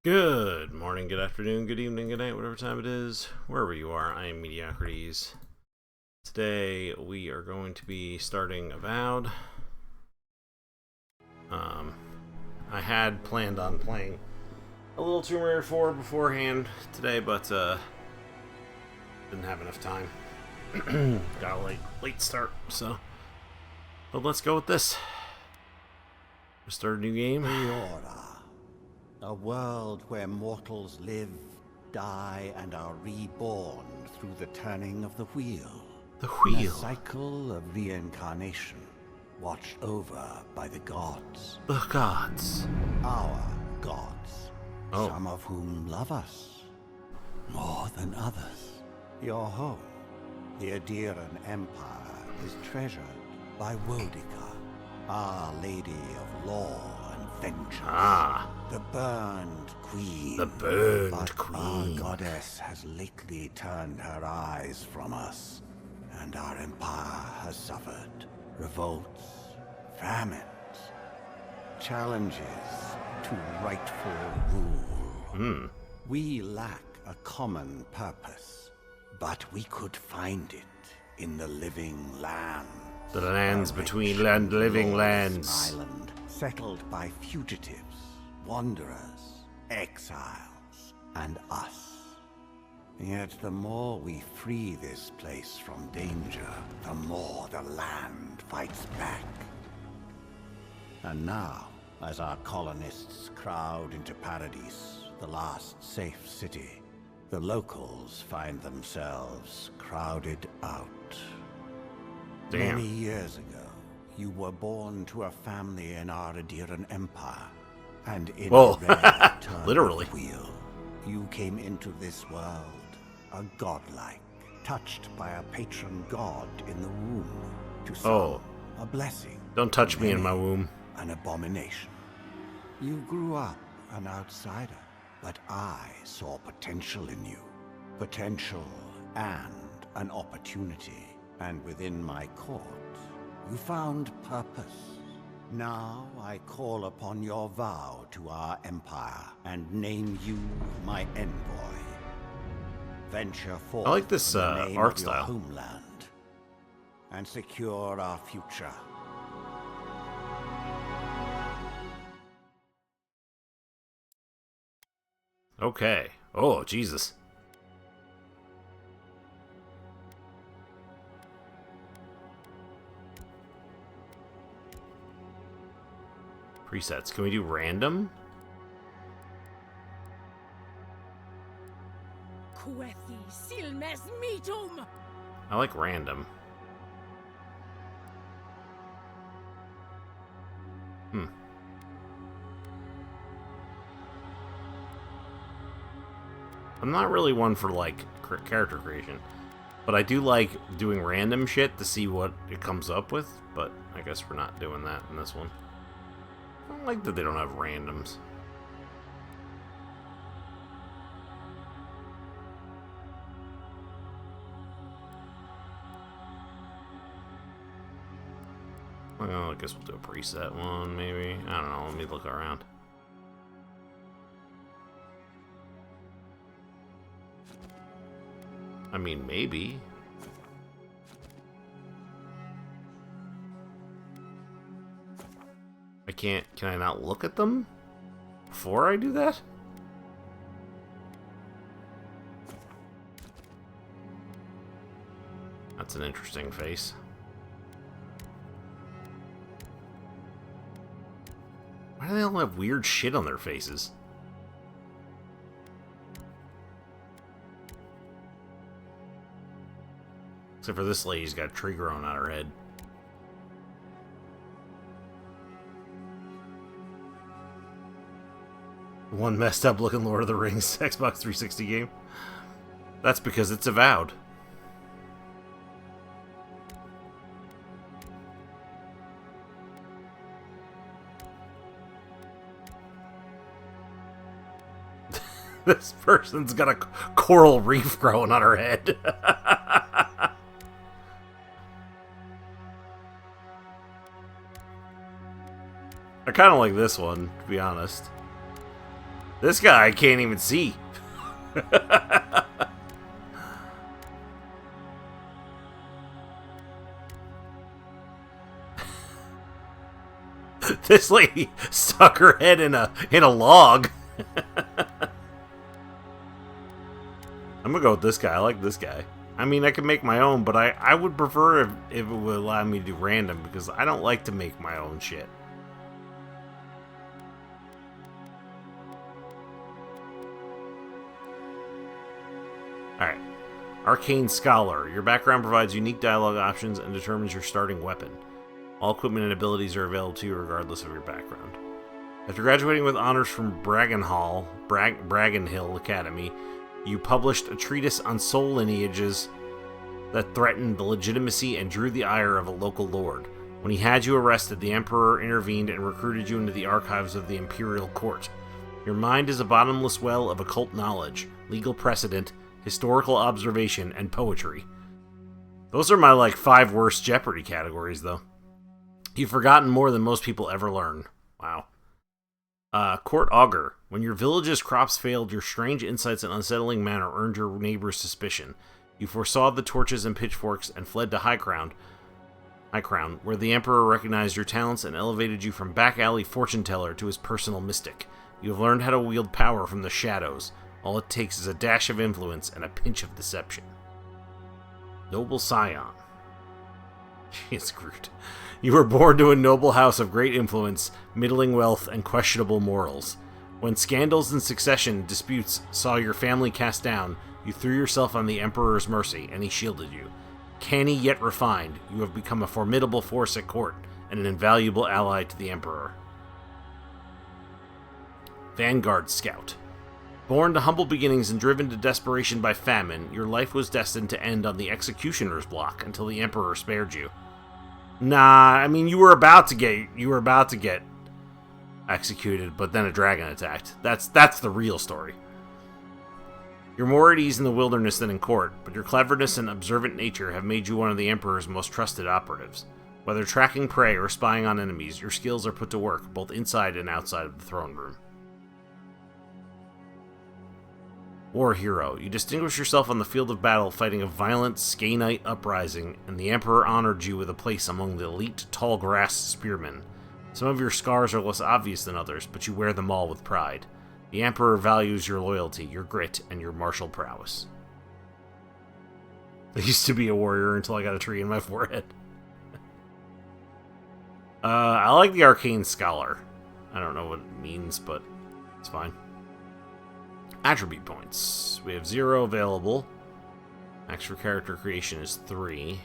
Good morning, good afternoon, good evening, good night, whatever time it is, wherever you are. I am Mediocrities. Today we are going to be starting Avowed. I had planned on playing a little Tomb Raider 4 beforehand today, but didn't have enough time. Got a late start, so. But let's go with this. Start a new game. A world where mortals live, die, and are reborn through the turning of the wheel. The wheel. In a cycle of reincarnation, watched over by the gods. The gods. Our gods. Oh. Some of whom love us more than others. Your home, the Adiran Empire, is treasured by Wodica, Our Lady of Law and Vengeance. Ah. The Burned Queen. The Burned But Queen. Our goddess has lately turned her eyes from us, and our empire has suffered revolts, famines, challenges to rightful rule. We lack a common purpose, but we could find it in the living land. The lands A between rich and living glorious lands. Island settled by fugitives, wanderers, exiles, and us. Yet the more we free this place from danger, the more the land fights back. And now, as our colonists crowd into Paradise, the last safe city, the locals find themselves crowded out. Damn. Many years ago, you were born to a family in our Adiran Empire, and in Whoa. a rare turn Literally. of the wheel, you came into this world a godlike, touched by a patron god in the womb. To some, Oh. a blessing. Don't touch to me in my many, womb. An abomination. You grew up an outsider, but I saw potential in you. Potential and an opportunity. And within my court, you found purpose. Now I call upon your vow to our empire and name you my envoy. Venture forth I like this in the name art of your style. homeland and secure our future. Okay. Oh, Jesus. Presets. Can we do random? Quethi silmes mitum. I like random. I'm not really one for, like, character creation. But I do like doing random shit to see what it comes up with. But I guess we're not doing that in this one. I don't like that they don't have randoms. Well, I guess we'll do a preset one, maybe. I don't know. Let me look around. I mean, maybe. I can't... Can I not look at them before I do that? That's an interesting face. Why do they all have weird shit on their faces? Except for this lady's got a tree growing out her head. One messed up looking Lord of the Rings Xbox 360 game. That's because it's Avowed. This person's got a coral reef growing on her head. I kind of like this one, to be honest. This guy I can't even see. This lady stuck her head in a log. I'm gonna go with this guy. I like this guy. I mean, I could make my own, but I would prefer if it would allow me to do random, because I don't like to make my own shit. Alright. Arcane Scholar. Your background provides unique dialogue options and determines your starting weapon. All equipment and abilities are available to you regardless of your background. After graduating with honors from Bragenhill Academy, you published a treatise on soul lineages that threatened the legitimacy and drew the ire of a local lord. When he had you arrested, the Emperor intervened and recruited you into the archives of the Imperial Court. Your mind is a bottomless well of occult knowledge, legal precedent, historical observation, and poetry. Those are my, 5 worst Jeopardy categories, though. You've forgotten more than most people ever learn. Wow. Court Augur. When your village's crops failed, your strange insights and unsettling manner earned your neighbors' suspicion. You foresaw the torches and pitchforks and fled to High Crown, where the Emperor recognized your talents and elevated you from back alley fortune teller to his personal mystic. You have learned how to wield power from the shadows. All it takes is a dash of influence and a pinch of deception. Noble Scion. She's screwed. You were born to a noble house of great influence, middling wealth, and questionable morals. When scandals and succession disputes saw your family cast down, you threw yourself on the Emperor's mercy, and he shielded you. Canny yet refined, you have become a formidable force at court, and an invaluable ally to the Emperor. Vanguard Scout. Born to humble beginnings and driven to desperation by famine, your life was destined to end on the executioner's block until the Emperor spared you. Nah, I mean, you were about to get executed, but then a dragon attacked. That's the real story. You're more at ease in the wilderness than in court, but your cleverness and observant nature have made you one of the Emperor's most trusted operatives. Whether tracking prey or spying on enemies, your skills are put to work, both inside and outside of the throne room. War Hero. You distinguished yourself on the field of battle fighting a violent Skainite uprising, and the Emperor honored you with a place among the elite tall grass spearmen. Some of your scars are less obvious than others, but you wear them all with pride. The Emperor values your loyalty, your grit, and your martial prowess. I used to be a warrior until I got a tree in my forehead. I like the Arcane Scholar. I don't know what it means, but it's fine. Attribute points. We have 0 available. Max for character creation is 3.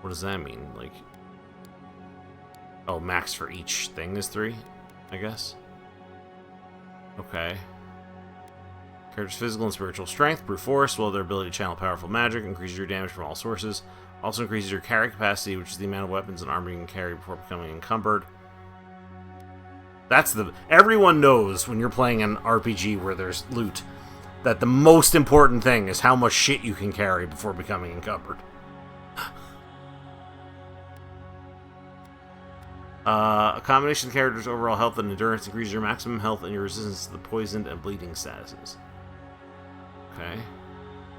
What does that mean? Oh, max for each thing is 3, I guess. Okay. Character's physical and spiritual strength, brute force, well, their ability to channel powerful magic, increases your damage from all sources. Also increases your carry capacity, which is the amount of weapons and armor you can carry before becoming encumbered. Everyone knows when you're playing an RPG where there's loot, that the most important thing is how much shit you can carry before becoming encumbered. A combination of characters' overall health and endurance increases your maximum health and your resistance to the poisoned and bleeding statuses. Okay.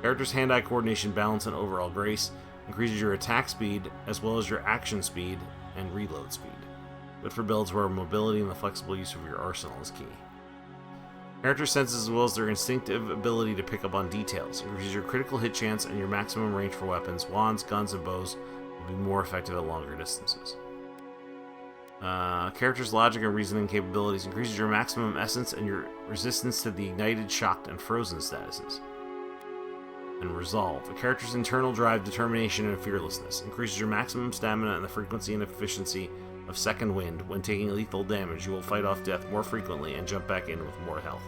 Character's hand-eye coordination, balance, and overall grace increases your attack speed as well as your action speed and reload speed. Good for builds where mobility and the flexible use of your arsenal is key. Character senses as well as their instinctive ability to pick up on details. Increases your critical hit chance and your maximum range for weapons. Wands, guns, and bows will be more effective at longer distances. Character's logic and reasoning capabilities increases your maximum essence and your resistance to the ignited, shocked, and frozen statuses. And resolve. A character's internal drive, determination, and fearlessness increases your maximum stamina and the frequency and efficiency of second wind. When taking lethal damage, you will fight off death more frequently and jump back in with more health.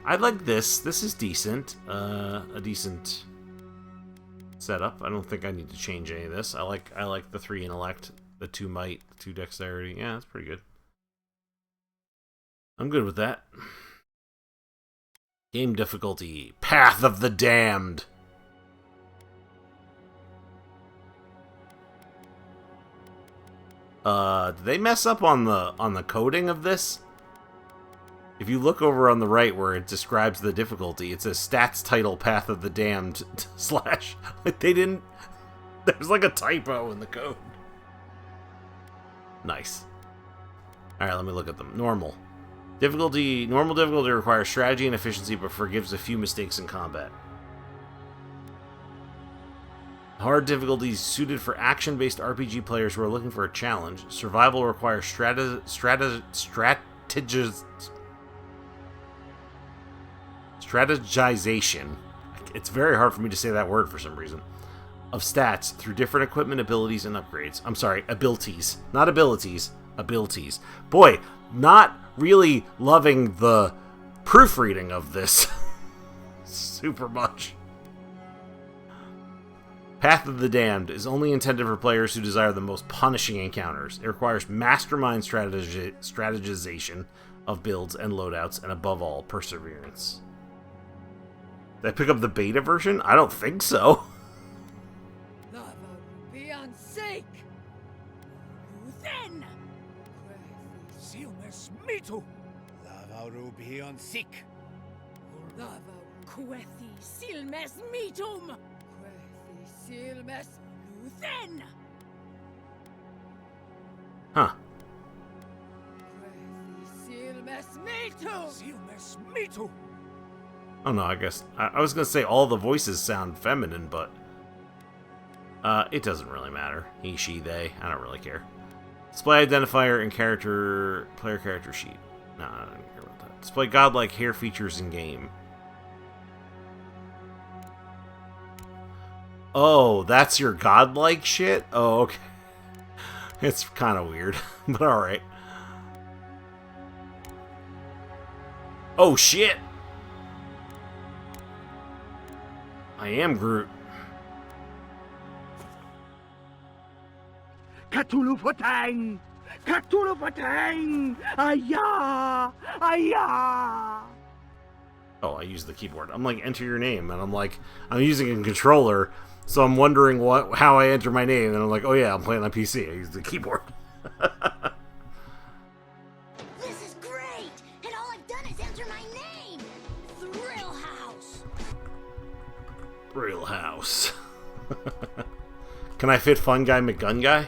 I like this. This is decent. A decent setup. I don't think I need to change any of this. I like the 3 intellect, the 2 might, 2 dexterity. Yeah, that's pretty good. I'm good with that. Game difficulty. Path of the Damned. Did they mess up on the coding of this? If you look over on the right where it describes the difficulty, it says stats title Path of the Damned / Like they didn't... There's like a typo in the code. Nice. Alright, let me look at them. Normal. Normal difficulty requires strategy and efficiency, but forgives a few mistakes in combat. Hard difficulty is suited for action-based RPG players who are looking for a challenge. Survival requires strategization. It's very hard for me to say that word for some reason. Of stats through different equipment, abilities, and upgrades. I'm sorry, abilities. Not abilities. Abilities. Boy, not really loving the proofreading of this super much. Path of the Damned is only intended for players who desire the most punishing encounters. It requires mastermind strategization of builds and loadouts, and above all, perseverance. Did I pick up the beta version? I don't think so. Beyond sake. Then. Silmes mito. Lavaru beyond sick. Lava Quethi Silmes Mitum. Quethi Silmes Luthen. Huh. Quethi Silmes Mitum. Silmes mito. Oh no, I guess... I was gonna say all the voices sound feminine, but... it doesn't really matter. He, she, they. I don't really care. Display identifier and player character sheet. No, I don't care about that. Display godlike hair features in game. Oh, that's your godlike shit? Oh, okay. It's kind of weird, but alright. Oh, shit! I am Groot. Cthulhu Potang! Cthulhu Potang! Aya! Aya! Oh, I use the keyboard. I'm like, enter your name, and I'm like, I'm using a controller, so I'm wondering how I enter my name, and I'm like, oh yeah, I'm playing on PC. I use the keyboard. This is great! And all I've done is enter my name! Thrill House! Real house. Can I fit Fun Guy McGun Guy?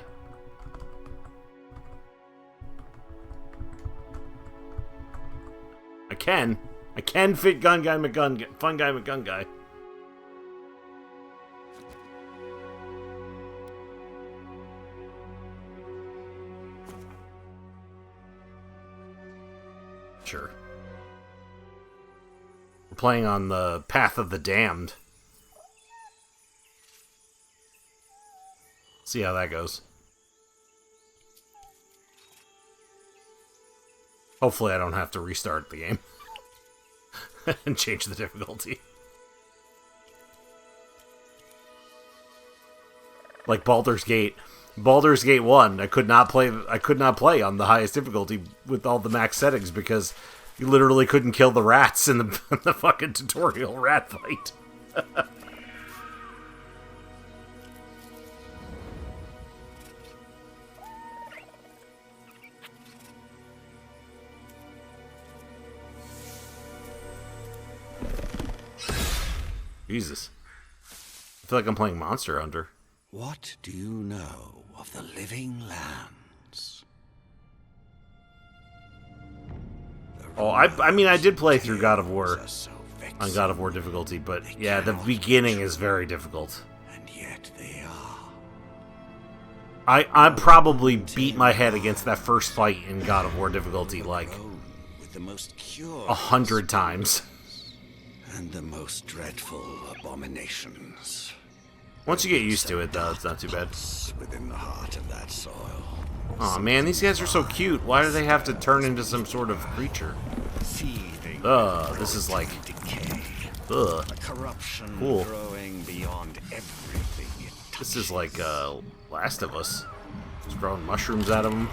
I can. I can fit Fun Guy McGun Guy. Sure. We're playing on the Path of the Damned. See how that goes. Hopefully I don't have to restart the game. And change the difficulty. Like Baldur's Gate. Baldur's Gate 1, I could not play on the highest difficulty with all the max settings because you literally couldn't kill the rats in the fucking tutorial rat fight. Jesus. I feel like I'm playing Monster Hunter. What do you know of the living lands? Oh, I mean, I did play through God of War on God of War difficulty, but yeah, the beginning is very difficult. And yet they are. I probably beat my head against that first fight in God of War difficulty like With the most curious 100 times. and the most dreadful abominations. Once you get used to it, though, it's not too bad. Within the heart of that soil. Aw, man, these guys are so cute. Why do they have to turn into some sort of creature? Seething This is like... decay. Ugh. A corruption Cool. growing beyond everything it touches. This is like, Last of Us. Just growing mushrooms out of them.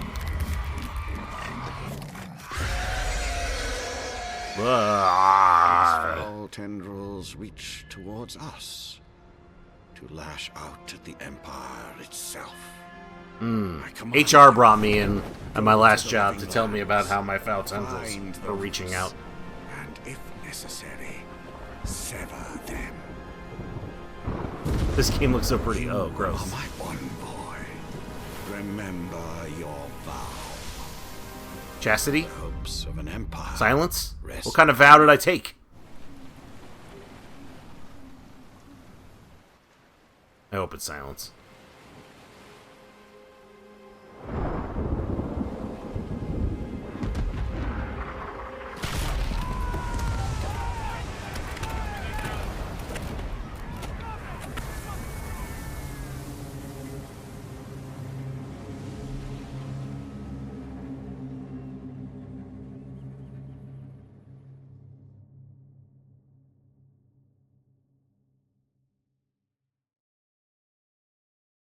All tendrils reach towards us to lash out at the Empire itself. I command HR you, brought me in at my last to the job to living tell me about lands, how my foul tendrils find the are reaching out. roots, and if necessary, sever them. This game looks so pretty. Oh, You gross. are my one boy. Remember your vow. Chastity? The hopes of an empire. Silence? Rest What kind of vow did I take? I hope it's silence.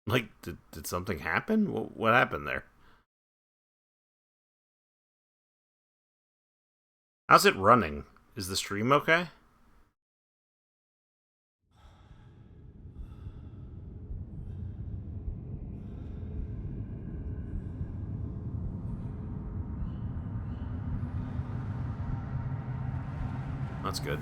Like, did something happen? What happened there? How's it running? Is the stream okay? That's good.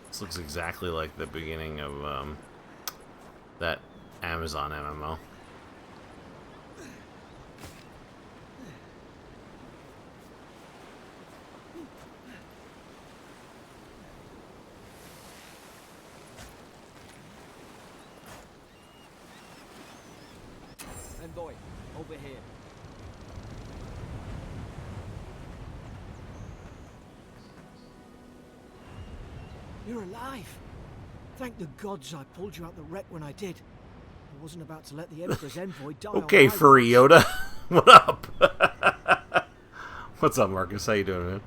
This looks exactly like the beginning of that Amazon MMO. Envoy, over here. You're alive. Thank the gods I pulled you out the wreck when I did. I wasn't about to let the Emperor's envoy die. Okay, on my furry watch. Yoda. What up? What's up, Marcus? How you doing, man?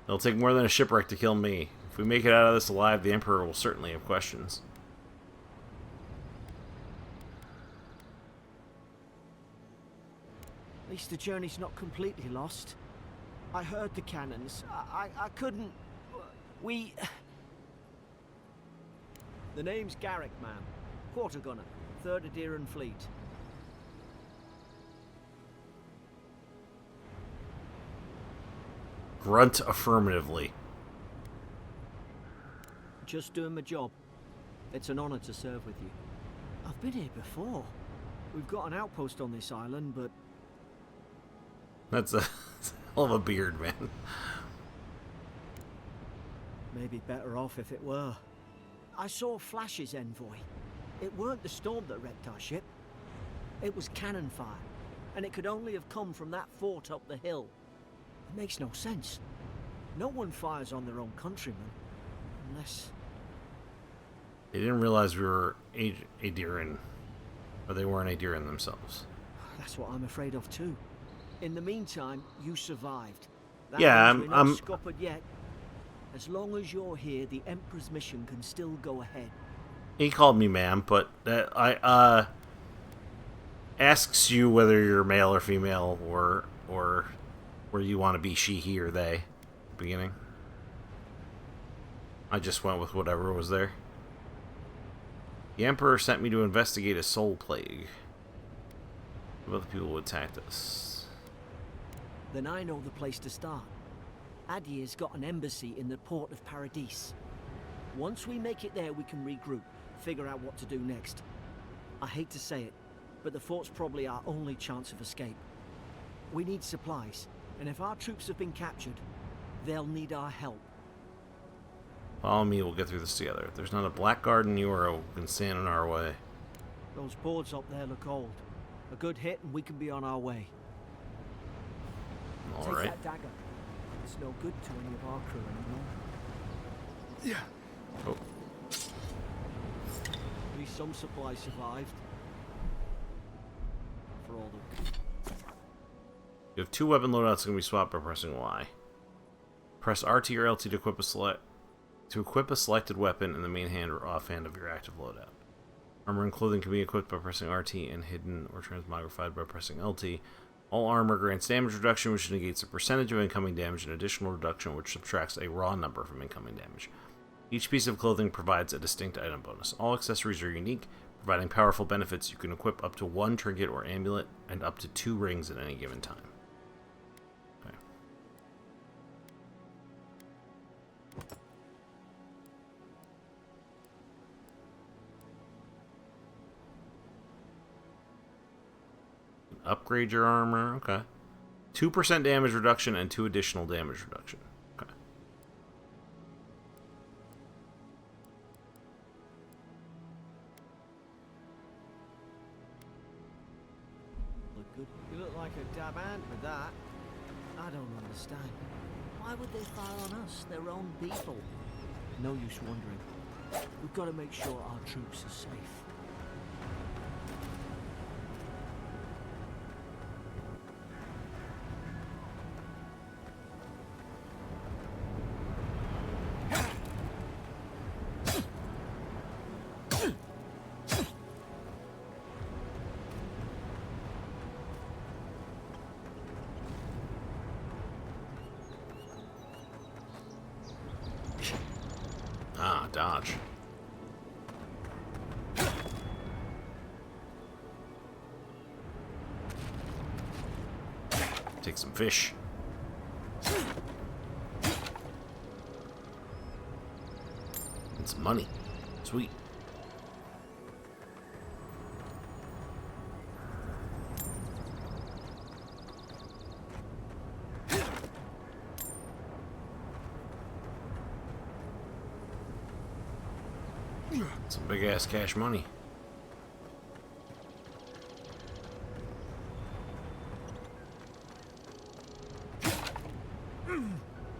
It'll take more than a shipwreck to kill me. If we make it out of this alive, the Emperor will certainly have questions. At least the journey's not completely lost. I heard the cannons. I couldn't... We... The name's Garrick, ma'am. Quarter gunner, 3rd Adheran Fleet. Grunt affirmatively. Just doing my job. It's an honor to serve with you. I've been here before. We've got an outpost on this island, but That's a hell of a beard, man. maybe better off if it were. I saw flashes, Envoy. It weren't the storm that wrecked our ship. It was cannon fire, and it could only have come from that fort up the hill. It makes no sense. No one fires on their own countrymen, unless... They didn't realize we were Adheran, or they weren't Adheran themselves. That's what I'm afraid of too. In the meantime, you survived. That Yeah, means we're not scuppered yet. As long as you're here, the Emperor's mission can still go ahead. He called me ma'am, but asks you whether you're male or female, or where you want to be she, he, or they. Beginning. I just went with whatever was there. The Emperor sent me to investigate a soul plague. What about the people who attacked us? Then I know the place to start. Adir's got an embassy in the port of Paradis. Once we make it there, we can regroup, figure out what to do next. I hate to say it, but the fort's probably our only chance of escape. We need supplies, and if our troops have been captured, they'll need our help. Follow me, we'll get through this together. If there's not a blackguard in Euro, we can stand in our way. Those boards up there look old. A good hit and we can be on our way. Take Alright. that dagger. It's no good to any of our crew anymore. Oh. At least some supplies survived. For all the... You have 2 weapon loadouts that can be swapped by pressing Y. Press RT or LT to equip a selected weapon in the main hand or offhand of your active loadout. Armor and clothing can be equipped by pressing RT and hidden or transmogrified by pressing LT. All armor grants damage reduction, which negates a percentage of incoming damage, and additional reduction, which subtracts a raw number from incoming damage. Each piece of clothing provides a distinct item bonus. All accessories are unique, providing powerful benefits. You can equip up to 1 trinket or amulet and up to 2 rings at any given time. Okay. Upgrade your armor. Okay. 2% damage reduction and 2 additional damage reduction. Okay. Look good. You look like a dab ant with that. I don't understand. Why would they fire on us, their own people? No use wondering. We've got to make sure our troops are safe. Ah, dodge. Take some fish. And some money. Sweet. Some big ass cash money.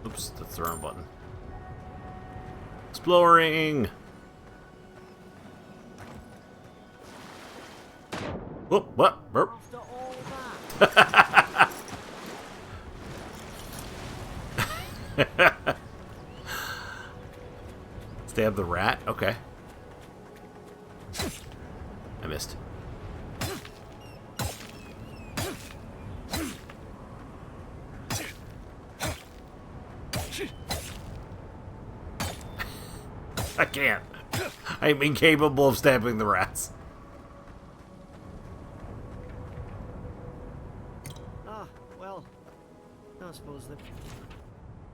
Oops, that's the wrong button. Exploring! Whoop, what? Burp. After all that, Stab the rat? Okay. I missed. I can't. I'm incapable of stabbing the rats. well, I suppose that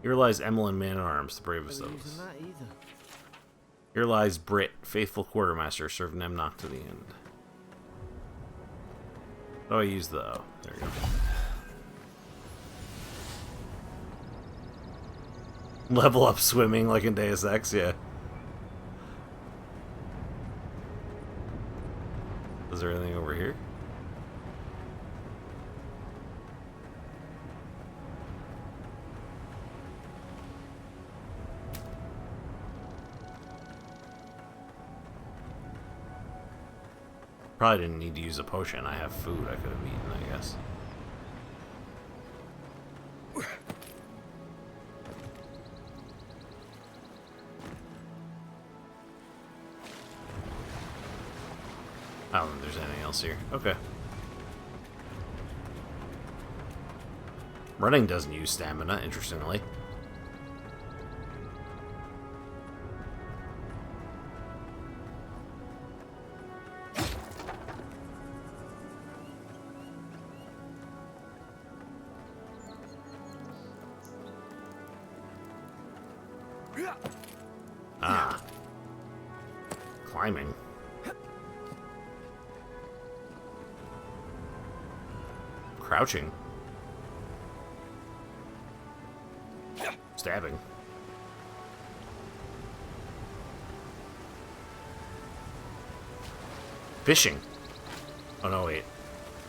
Here lies Emmeline Man-at-Arms, the bravest they were of us. using that either. Here lies Brit, faithful quartermaster, served Nemnock to the end. Oh, I used the... Oh, there you go. Level up swimming like in Deus Ex, yeah. Is there anything over here? Probably didn't need to use a potion. I have food I could have eaten, I guess. I don't think there's anything else here. Okay. Running doesn't use stamina, interestingly. Ah. Climbing. Crouching. Stabbing. Fishing. Oh no, wait.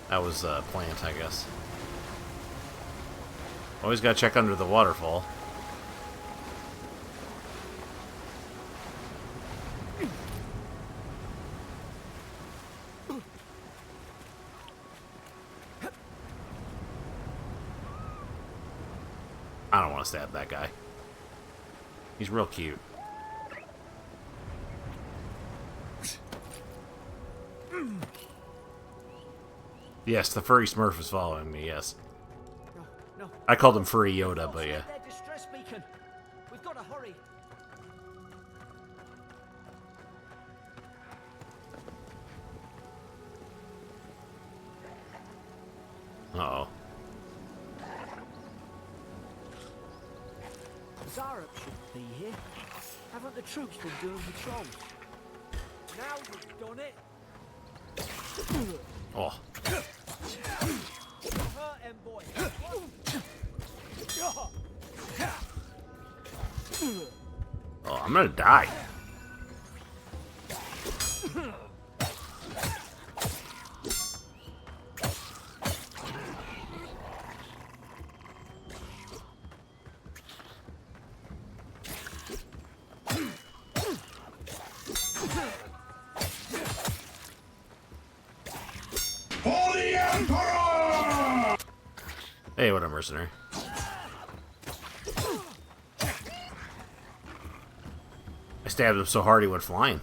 That was plant, I guess. Always gotta check under the waterfall. I don't want to stab that guy. He's real cute. Yes, the furry Smurf is following me, yes. No, no. I called him Furry Yoda, but yeah. Their distress beacon. We've got to hurry. Uh-oh. Zarup should be here. Haven't the troops been doing patrols? Now we've done it. Oh. Hurt him, boy. Oh, I'm gonna die. For the Emperor! Hey, what a mercenary. I stabbed him so hard he went flying.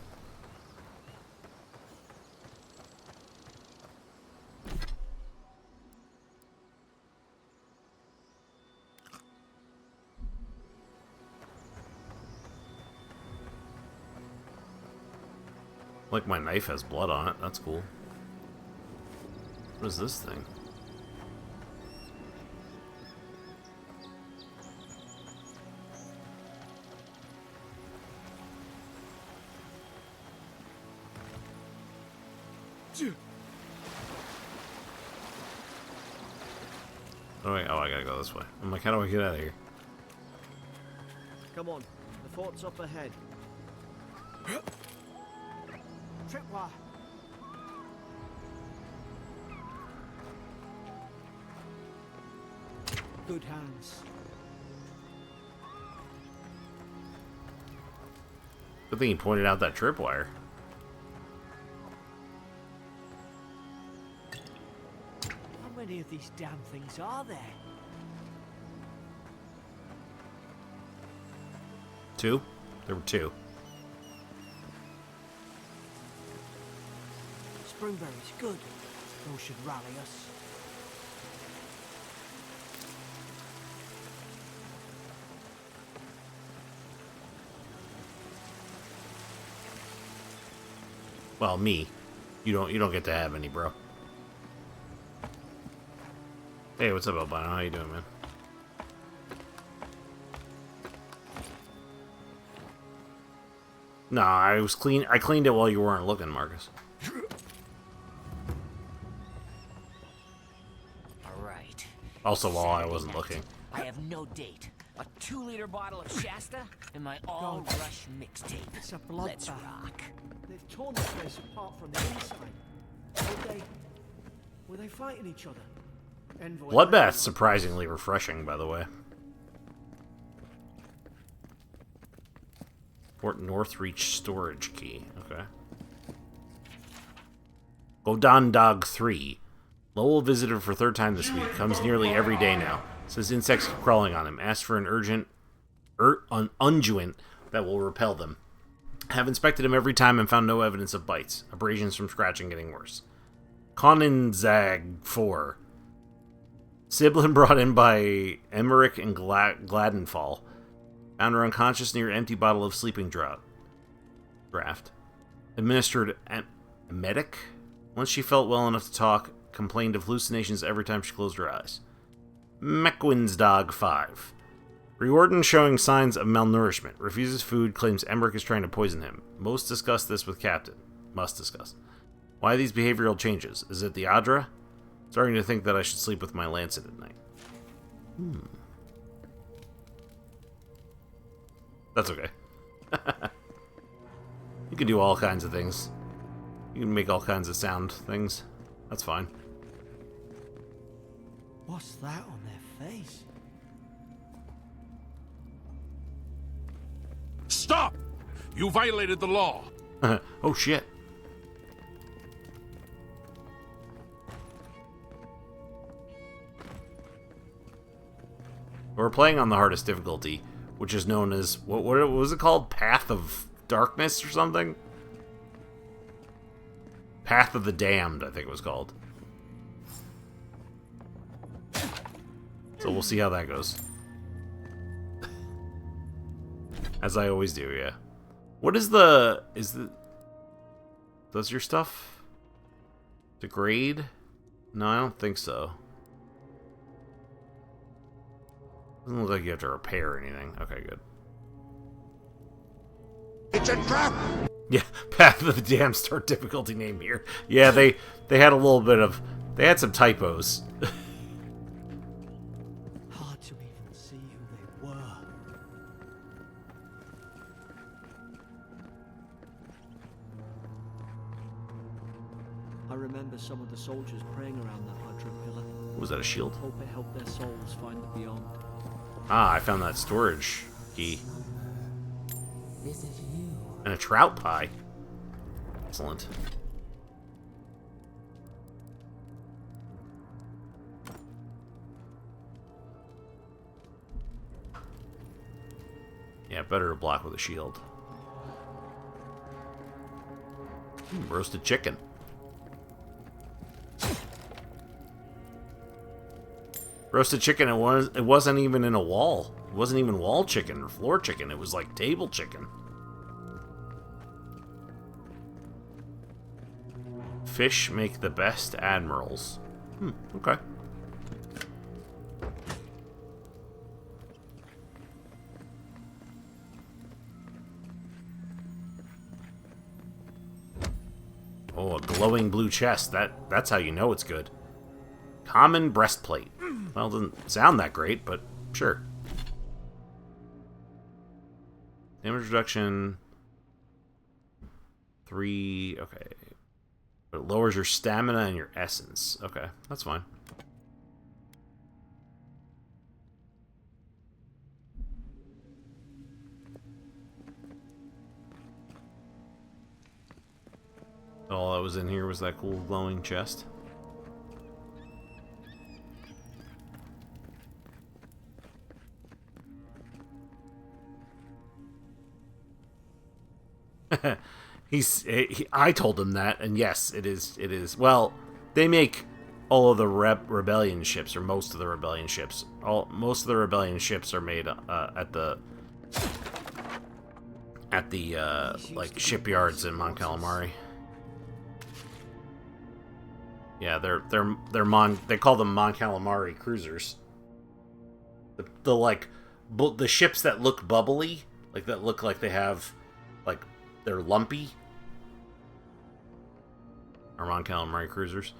Like my knife has blood on it. That's cool. What is this thing? Oh, wait. Oh, I gotta go this way. I'm like, how do I get out of here? Come on, the fort's up ahead. Tripwire. Good hands. Good thing he pointed out that tripwire. How many of these damn things are there? 2? There were 2. Springberries, good. Those should rally us. Well, me. You don't get to have any, bro. Hey, what's up, Albino? How you doing, man? No, I cleaned it while you weren't looking, Marcus. All right. Also, while I Saturday wasn't night. looking. I have no date. A 2-liter bottle of Shasta and my all-rush mixtape. It's a bloodbath. Let's rock. They've torn the place apart from the inside. Were they fighting each other? Envoy Bloodbath's surprisingly refreshing, by the way. Fort Northreach storage key. Okay. Godan Dog 3. Lowell visited for 3rd time this week. Comes nearly every day now. Says insects keep crawling on him. Asks for an unguent that will repel them. Have inspected him every time and found no evidence of bites. Abrasions from scratching getting worse. Coninzag 4. Siblin brought in by Emmerich and Gladenfall. Found her unconscious near an empty bottle of sleeping draft. Administered emetic. Once she felt well enough to talk, complained of hallucinations every time she closed her eyes. Meckwin's Dog 5. Riordan showing signs of malnourishment. Refuses food, claims Emmerich is trying to poison him. Must discuss this with Captain. Why these behavioral changes? Is it the Adra? Starting to think that I should sleep with my lancet at night. That's okay. You can do all kinds of things. You can make all kinds of sound things. That's fine. What's that on their face? Stop! You violated the law. Oh shit. We're playing on the hardest difficulty, which is known as, what was it called? Path of Darkness or something? Path of the Damned, I think it was called. So we'll see how that goes. As I always do, yeah. What is the... Does your stuff degrade? No, I don't think so. Doesn't look like you have to repair anything. Okay, good. It's a trap! Yeah, Path of the Damned start difficulty name here. Yeah, they had a little bit of... They had some typos. Hard to even see who they were. I remember some of the soldiers praying around that hydro pillar. Was that a shield? Hope it helped their souls find the beyond. Ah, I found that storage key. Is it you? And a trout pie. Excellent. Yeah, better to block with a shield. Roasted chicken. Roasted chicken, it wasn't even in a wall. It wasn't even wall chicken or floor chicken. It was like table chicken. Fish make the best admirals. Okay. Oh, a glowing blue chest. That's how you know it's good. Common breastplate. Well, it doesn't sound that great, but sure. Damage reduction. 3. Okay. But it lowers your stamina and your essence. Okay, that's fine. All that was in here was that cool glowing chest. I told him that, and yes, it is. Well, they make all of the rebellion ships, or most of the rebellion ships. Most of the rebellion ships are made at the like shipyards in Mon Calamari. Yeah, they call them Mon Calamari cruisers. The ships that look bubbly, like that look like they have, like they're lumpy. Are Mon Calamari cruisers.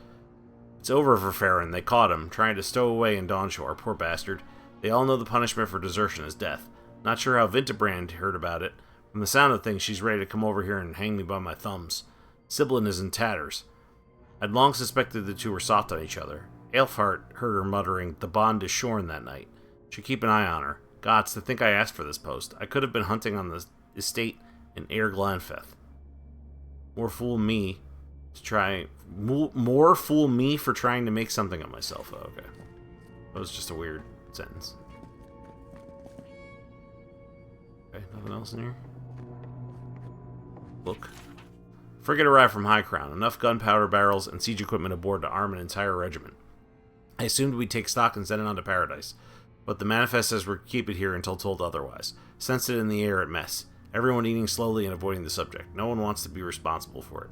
It's over for Farron. They caught him, trying to stow away in Dawnshore. Poor bastard. They all know the punishment for desertion is death. Not sure how Vintebrand heard about it. From the sound of things, she's ready to come over here and hang me by my thumbs. Siblin is in tatters. I'd long suspected the two were soft on each other. Aelfhart heard her muttering, "The bond is shorn" that night. Should keep an eye on her. Gods, to think I asked for this post. I could have been hunting on the estate in Air Glanfeth. More fool me for trying to make something of myself. Oh, okay. That was just a weird sentence. Okay, nothing else in here? Book. Frigate arrived from High Crown. Enough gunpowder barrels and siege equipment aboard to arm an entire regiment. I assumed we'd take stock and send it on to Paradise, but the manifest says we're to keep it here until told otherwise. Sensed it in the air at mess. Everyone eating slowly and avoiding the subject. No one wants to be responsible for it.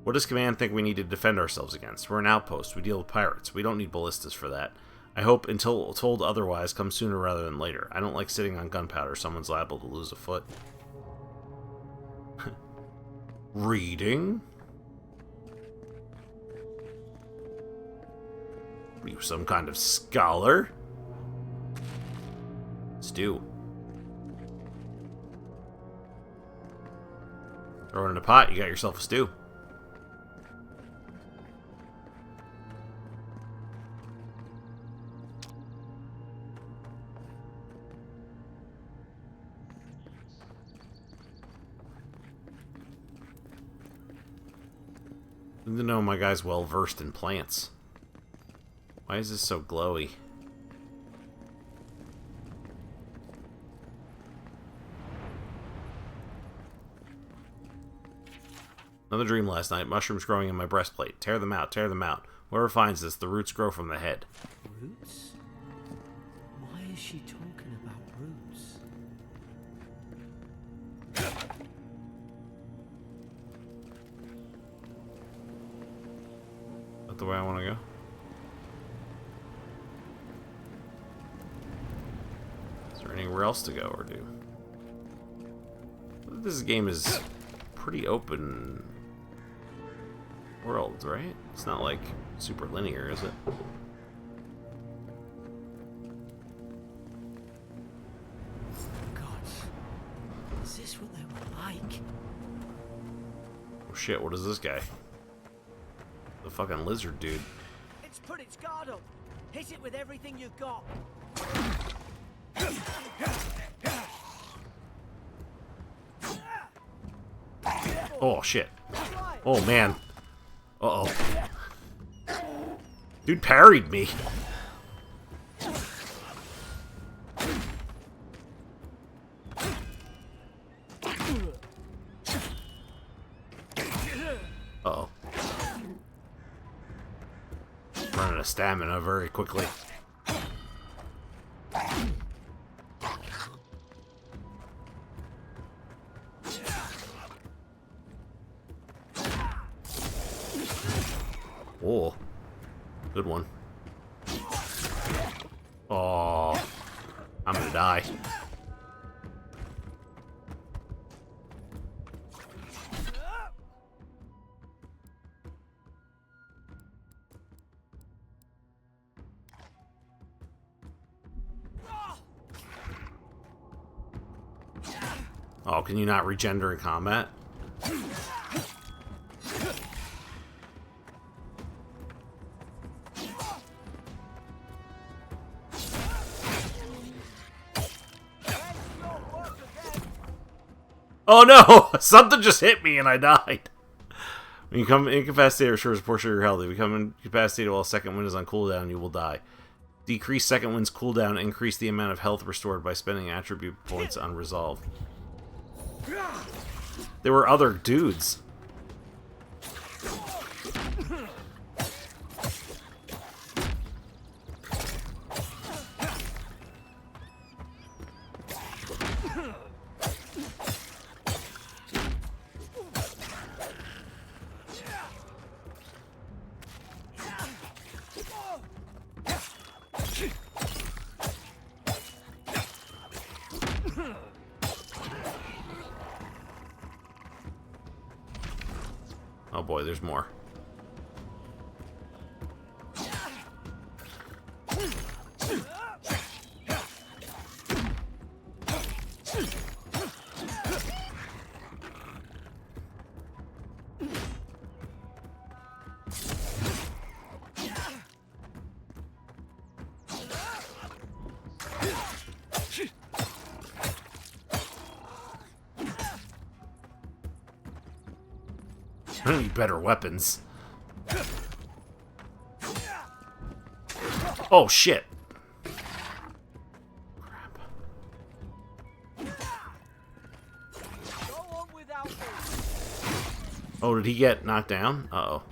What does Command think we need to defend ourselves against? We're an outpost. We deal with pirates. We don't need ballistas for that. I hope until told otherwise comes sooner rather than later. I don't like sitting on gunpowder. Someone's liable to lose a foot. Reading? Are you some kind of scholar? Stew. Throw it in a pot, you got yourself a stew. Good to know my guy's well versed in plants. Why is this so glowy? Another dream last night. Mushrooms growing in my breastplate. Tear them out, tear them out. Whoever finds this, the roots grow from the head. Roots? is she talking about roots? Is that the way I want to go? Is there anywhere else to go or do? This game is pretty open world, right? It's not like super linear, is it? God, is this what they were like? Oh shit, what is this guy? The fucking lizard dude. It's put its guard up. Hit it with everything you've got. Oh shit. Oh man. Uh-oh. Dude parried me. Uh-oh. Running out of stamina very quickly. Oh, good one. Oh, I'm gonna die. Oh, can you not regender in combat? Oh no! Something just hit me and I died. When you become incapacitated, restores a portion of your health. If you become incapacitated while second wind is on cooldown, you will die. Decrease second wind's cooldown, increase the amount of health restored by spending attribute points on resolve. There were other dudes. Oh boy, there's more. I need better weapons. Oh shit. Crap. Oh, did he get knocked down? Uh-oh.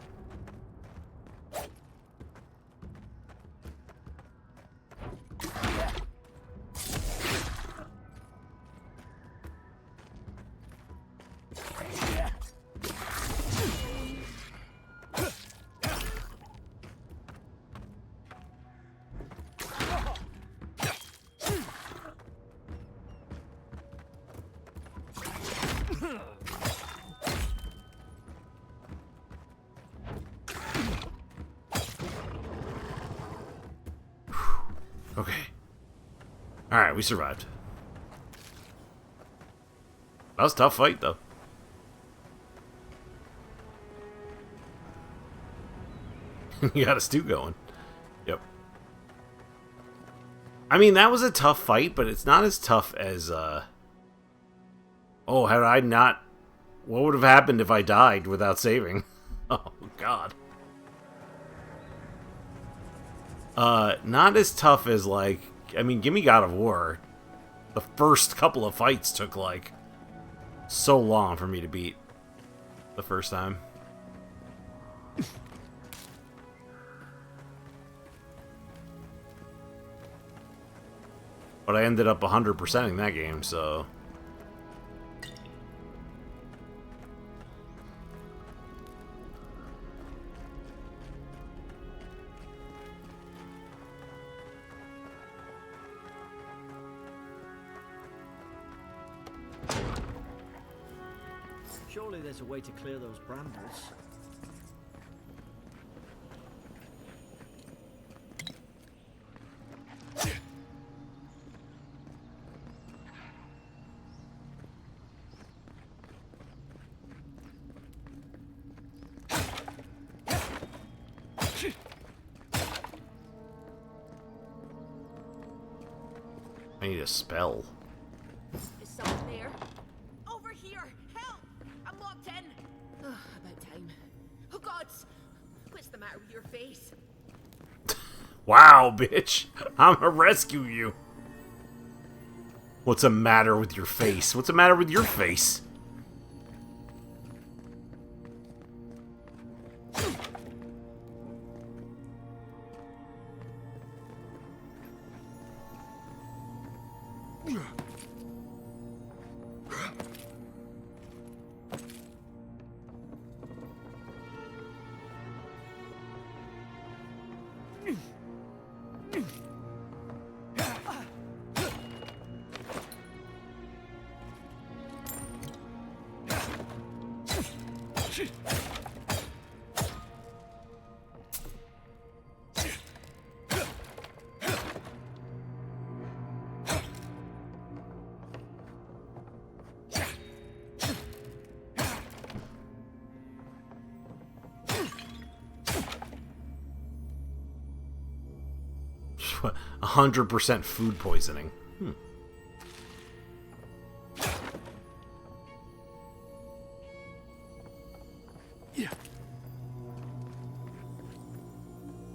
Okay. Alright, we survived. That was a tough fight, though. You got a stew going. Yep. I mean, that was a tough fight, but it's not as tough as, Oh, had I not... What would have happened if I died without saving? Oh, God. Not as tough as, like... I mean, gimme God of War. The first couple of fights took, like, so long for me to beat the first time. But I ended up 100%ing that game, so... Surely there's a way to clear those brambles. I need a spell. Is someone there? Over here! Help! I'm locked in! Ugh, about time. Oh gods! What's the matter with your face? Wow, bitch! I'm gonna rescue you! What's the matter with your face? What's the matter with your face? A 100% food poisoning. Yeah.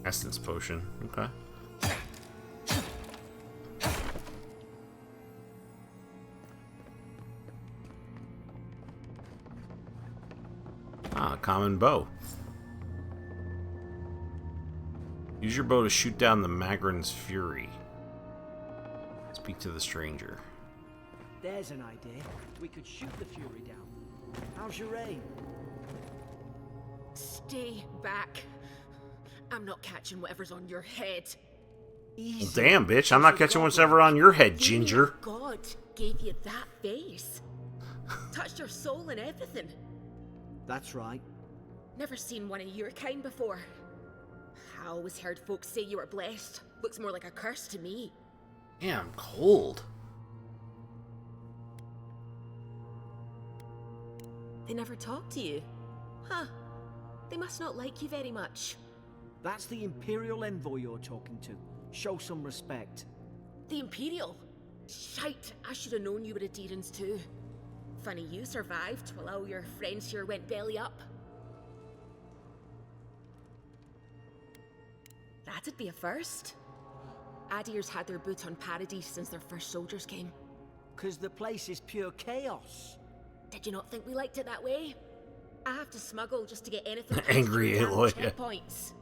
Essence potion. Okay. Ah, common bow. Use your bow to shoot down the Magrin's fury. Speak to the stranger. There's an idea. We could shoot the fury down. How's your aim? Stay back. I'm not catching whatever's on your head. Easy. Well, damn, bitch. I'm not catching what's ever on your head, Ginger. God gave you that face. Touched your soul and everything. That's right. Never seen one of your kind before. I always heard folks say you were blessed. Looks more like a curse to me. Yeah, I'm cold. They never talk to you. Huh. They must not like you very much. That's the Imperial envoy you're talking to. Show some respect. The Imperial? Shite, I should have known you were a Deerans too. Funny you survived while all your friends here went belly up. That'd be a first. Adir's had their boot on Paradise since their first soldiers came. 'Cause the place is pure chaos. Did you not think we liked it that way? I have to smuggle just to get anything past Angry your damn Aloy, yeah. checkpoints.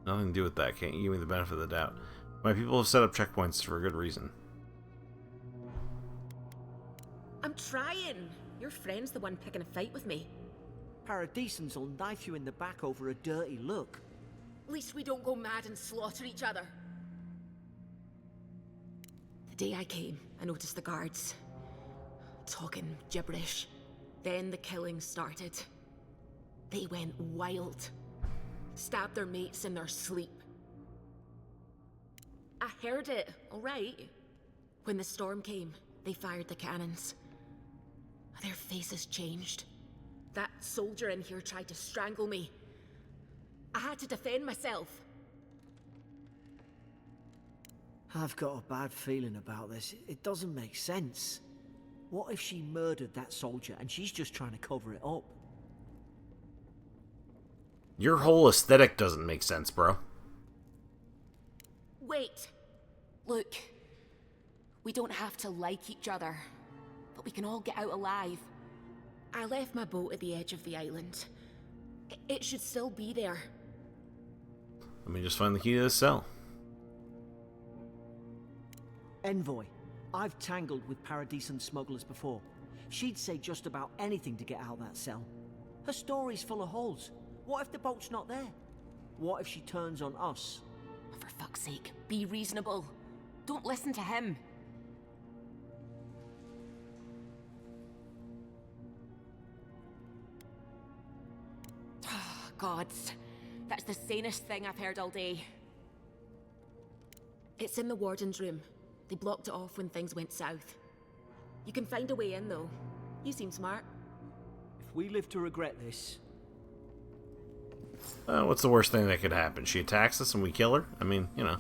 Nothing to do with that. Can't you give me the benefit of the doubt? My people have set up checkpoints for a good reason. I'm trying. Your friend's the one picking a fight with me. Paradisans will knife you in the back over a dirty look. At least we don't go mad and slaughter each other. The day I came, I noticed the guards talking gibberish. Then the killing started. They went wild. Stabbed their mates in their sleep. I heard it, all right. When the storm came, they fired the cannons. Their faces changed. That soldier in here tried to strangle me. I had to defend myself. I've got a bad feeling about this. It doesn't make sense. What if she murdered that soldier and she's just trying to cover it up? Your whole aesthetic doesn't make sense, bro. Wait. Look. We don't have to like each other, but we can all get out alive. I left my boat at the edge of the island. It should still be there. Let me just find the key to this cell. Envoy. I've tangled with Paradisian smugglers before. She'd say just about anything to get out that cell. Her story's full of holes. What if the boat's not there? What if she turns on us? For fuck's sake, be reasonable. Don't listen to him. Gods, that's the sanest thing I've heard all day. It's in the warden's room. They blocked it off when things went south. You can find a way in, though. You seem smart. If we live to regret this... What's the worst thing that could happen? She attacks us and we kill her? I mean, you know.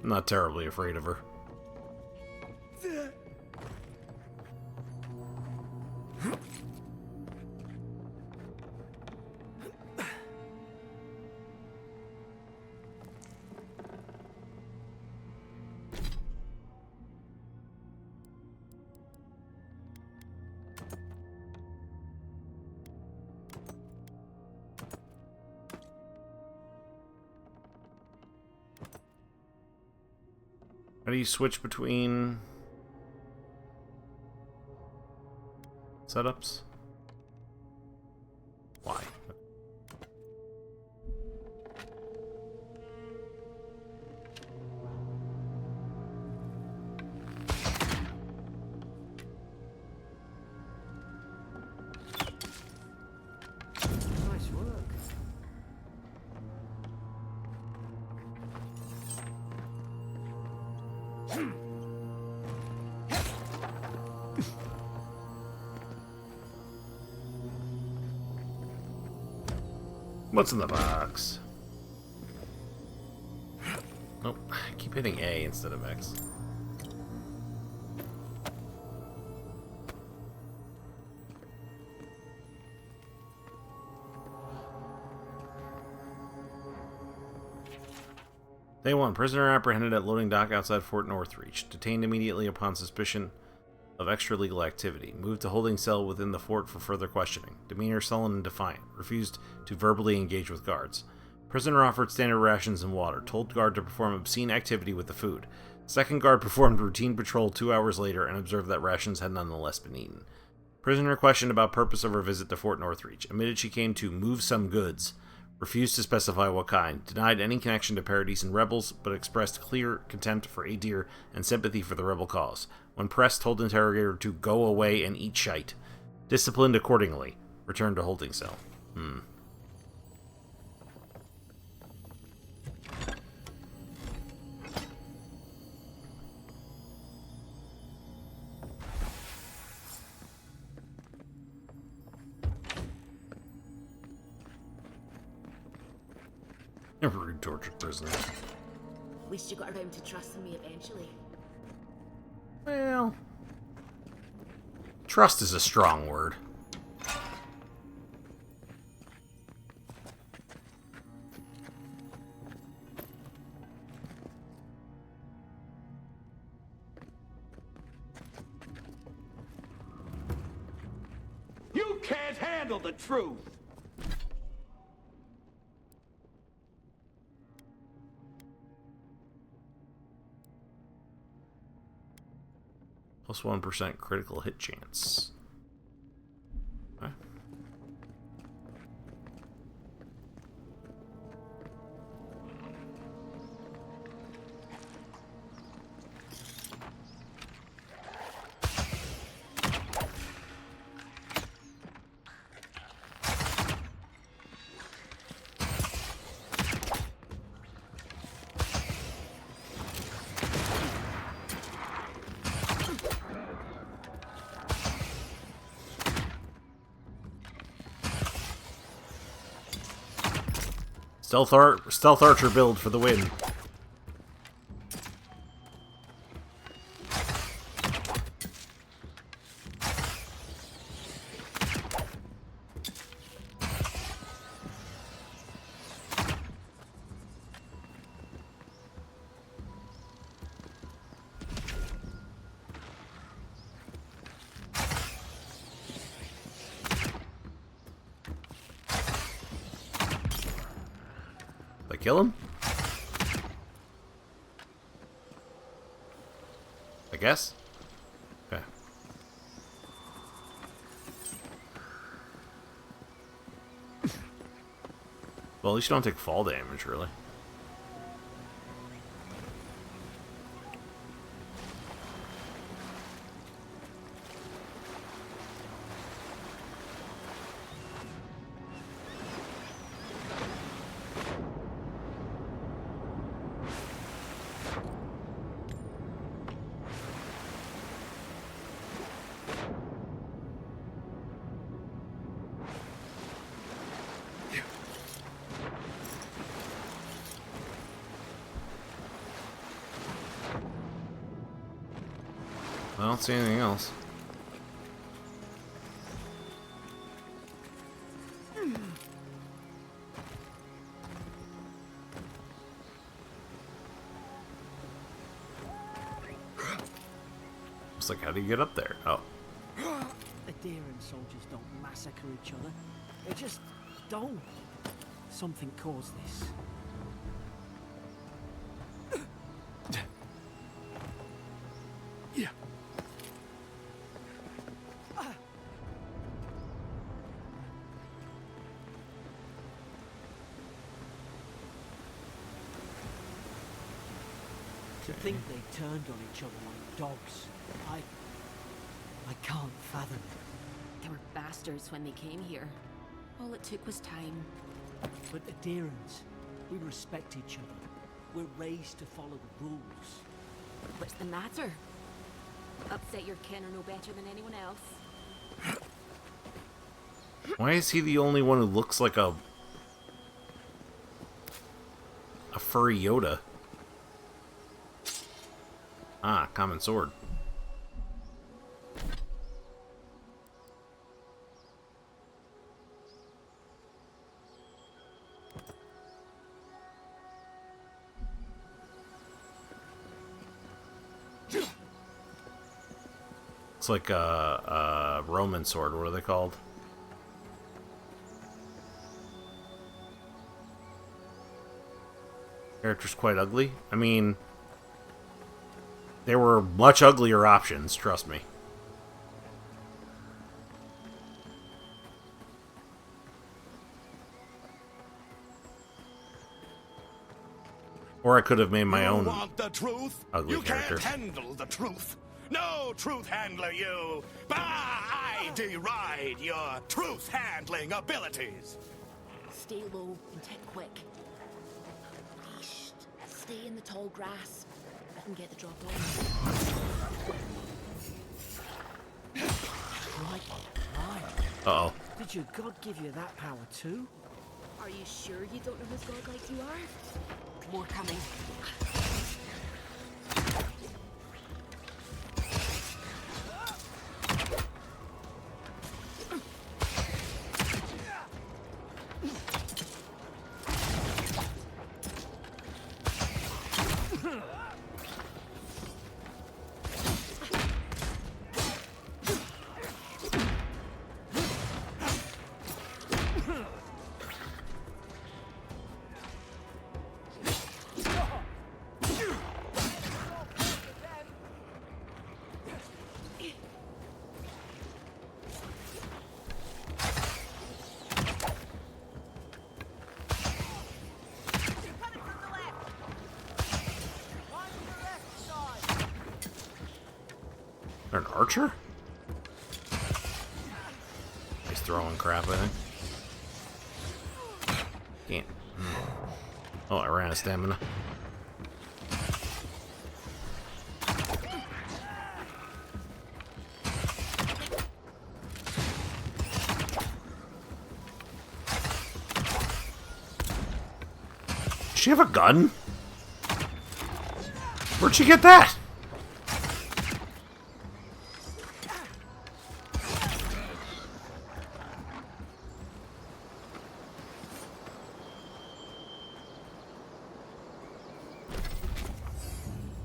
I'm not terribly afraid of her. How do you switch between setups? Why? Nice work. What's in the box? Nope. I keep hitting A instead of X. Day 1. Prisoner apprehended at loading dock outside Fort Northreach. Detained immediately upon suspicion of extra-legal activity. Moved to holding cell within the fort for further questioning. Demeanor sullen and defiant. Refused to verbally engage with guards. Prisoner offered standard rations and water. Told guard to perform obscene activity with the food. Second guard performed routine patrol 2 hours later and observed that rations had nonetheless been eaten. Prisoner questioned about purpose of her visit to Fort Northreach. Admitted she came to move some goods. Refused to specify what kind. Denied any connection to Paradisian rebels, but expressed clear contempt for Adir and sympathy for the rebel cause. When pressed, told interrogator to go away and eat shite. Disciplined accordingly. Returned to holding cell. Rude tortured prisoner. At least you got around to trusting me eventually. Well, trust is a strong word. You can't handle the truth! Plus 1% critical hit chance. Okay. Stealth archer build for the win. kill him? I guess? Okay. Well, at least you don't take fall damage, really. I don't see anything else. It's like, how do you get up there? Oh. Adherent soldiers don't massacre each other. They just don't. Something caused this. To think they turned on each other like dogs. I can't fathom it. They were bastards when they came here. All it took was time. But adherents, we respect each other. We're raised to follow the rules. What's the matter? Upset your kin are no better than anyone else. Why is he the only one who looks like a furry Yoda? Ah, common sword. It's like a Roman sword. What are they called? Character's quite ugly. I mean, there were much uglier options, trust me. Or I could have made my own Want the truth? ugly You character. can't handle the truth. No truth handler, you. Bah! I deride your truth handling abilities. Stay low and take quick. Shh. Stay in the tall grass. I can get the drop on. Uh-oh. Did your god give you that power too? Are you sure you don't know whose godlike you are? More coming. They're an archer? He's throwing crap, I think. Can't. Oh, I ran out of stamina. Does she have a gun? Where'd she get that?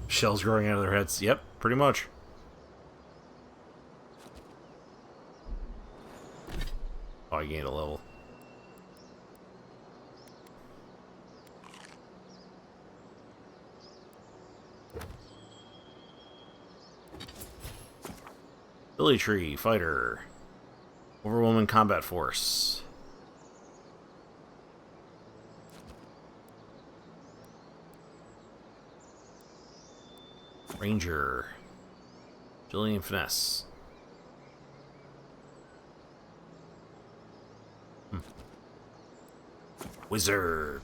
Shells growing out of their heads. Yep, pretty much. Oh, I gained a level. Billy Tree, fighter. Overwhelming combat force. Ranger. Agility and finesse. Wizard.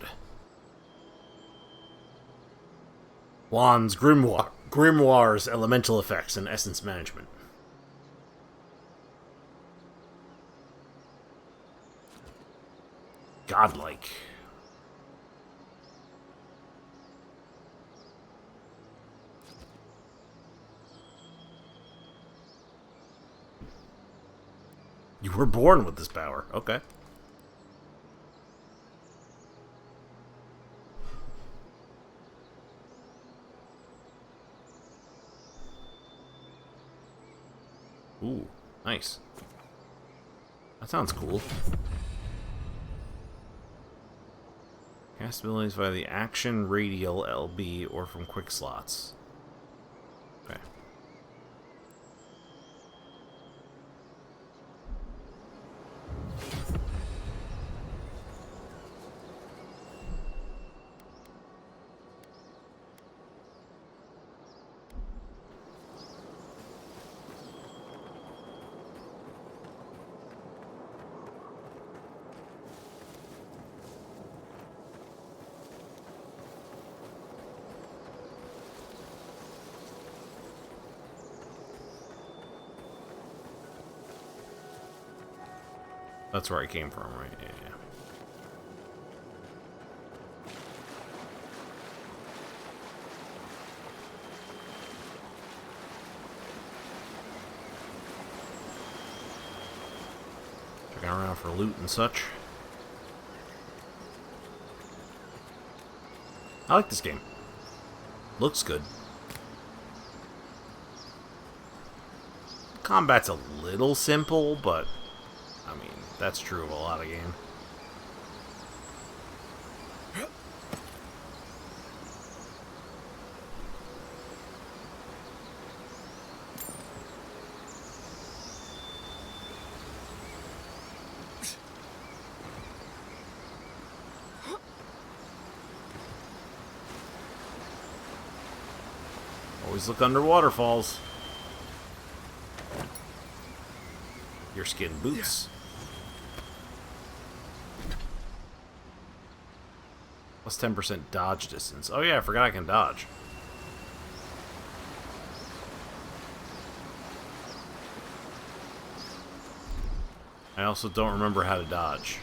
Wands, grimoires, elemental effects, and essence management. Godlike. You were born with this power. Okay. Ooh, nice. That sounds cool. Cast abilities via the action radial LB or from quick slots. Okay. That's where I came from, right? Yeah. Checking around for loot and such. I like this game. Looks good. Combat's a little simple, but I mean, that's true of a lot of games. Always look under waterfalls. Your skin boots. Plus 10% dodge distance. Oh yeah, I forgot I can dodge. I also don't remember how to dodge.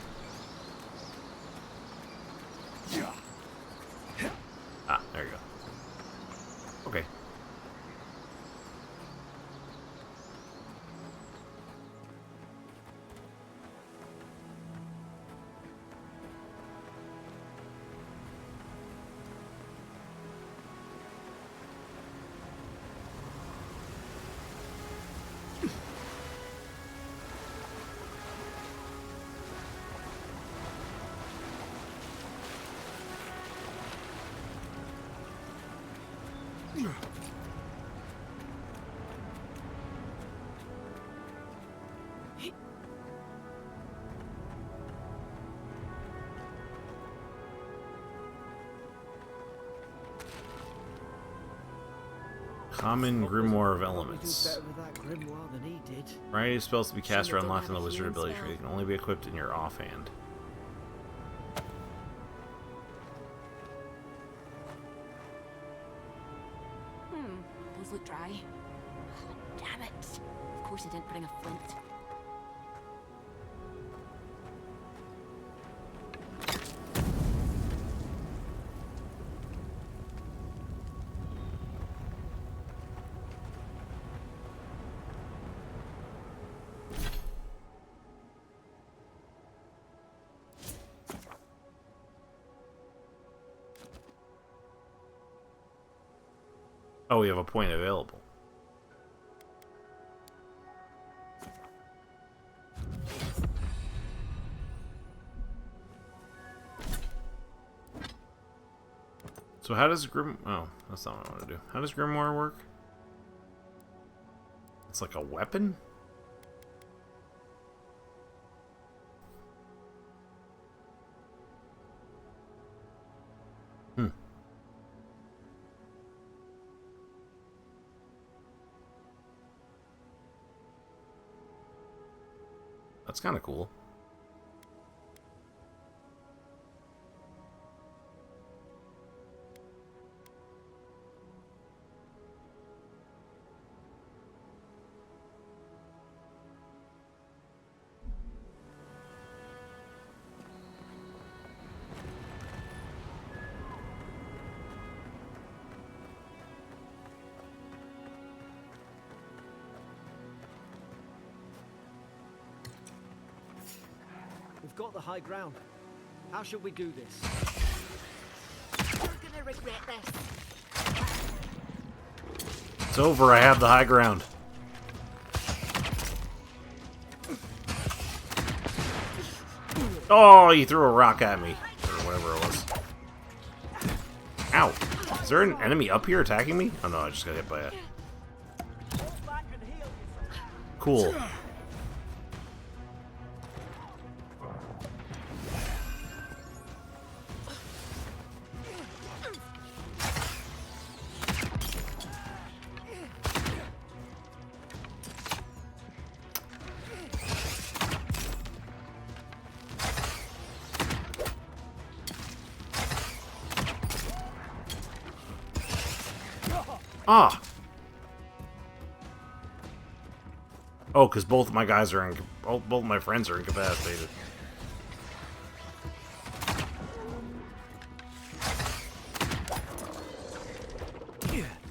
Ah, there you go. Okay. Common Grimoire of Elements. Better with that grimoire than he did. Variety of spells to be cast or unlocked in the wizard ability tree. They can only be equipped in your offhand. Those look dry. Damn it. Of course I didn't bring a flint. Oh, we have a point available. So how does Oh, that's not what I want to do. How does Grimoire work? It's like a weapon? Hmm. That's kind of cool. We've got the high ground. How should we do this? You're gonna regret this. It's over, I have the high ground. Oh, you threw a rock at me. Or whatever it was. Ow. Is there an enemy up here attacking me? Oh no, I just got hit by it. Cool. Ah! Oh, because both of my guys are both of my friends are incapacitated.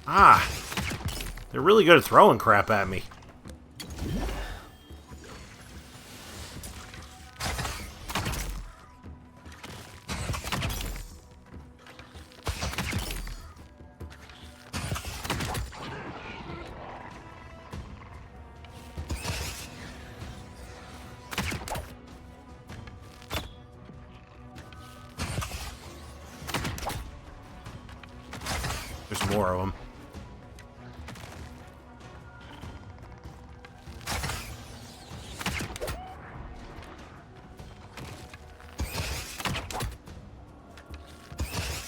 Ah! They're really good at throwing crap at me. There's more of them.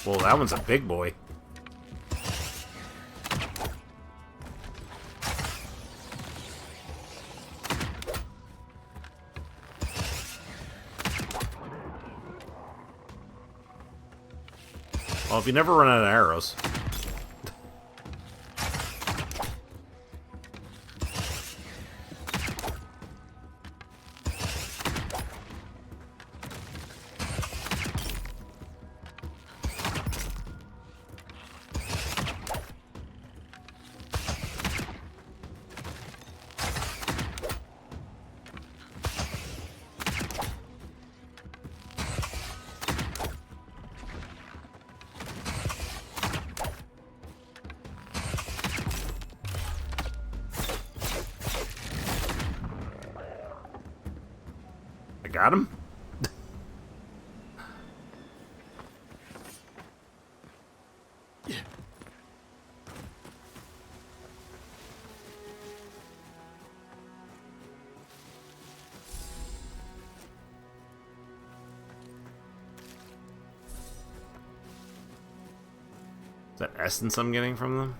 Well, that one's a big boy. Well, if you never run out of arrows. Got him? Is that essence I'm getting from them?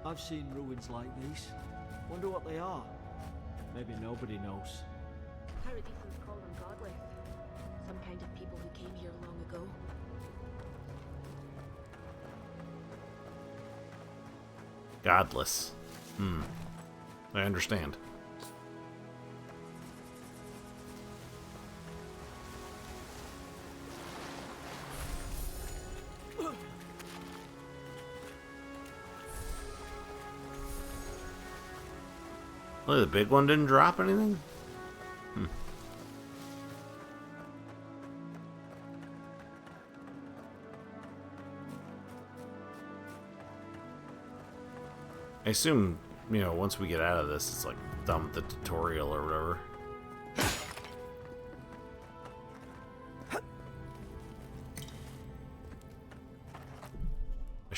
I've seen ruins like these. Wonder what they are. Maybe nobody knows. Paradisans call them godless. Some kind of people who came here long ago. Godless. I understand. Look, the big one didn't drop anything? I assume, you know, once we get out of this, it's like done with the tutorial or whatever.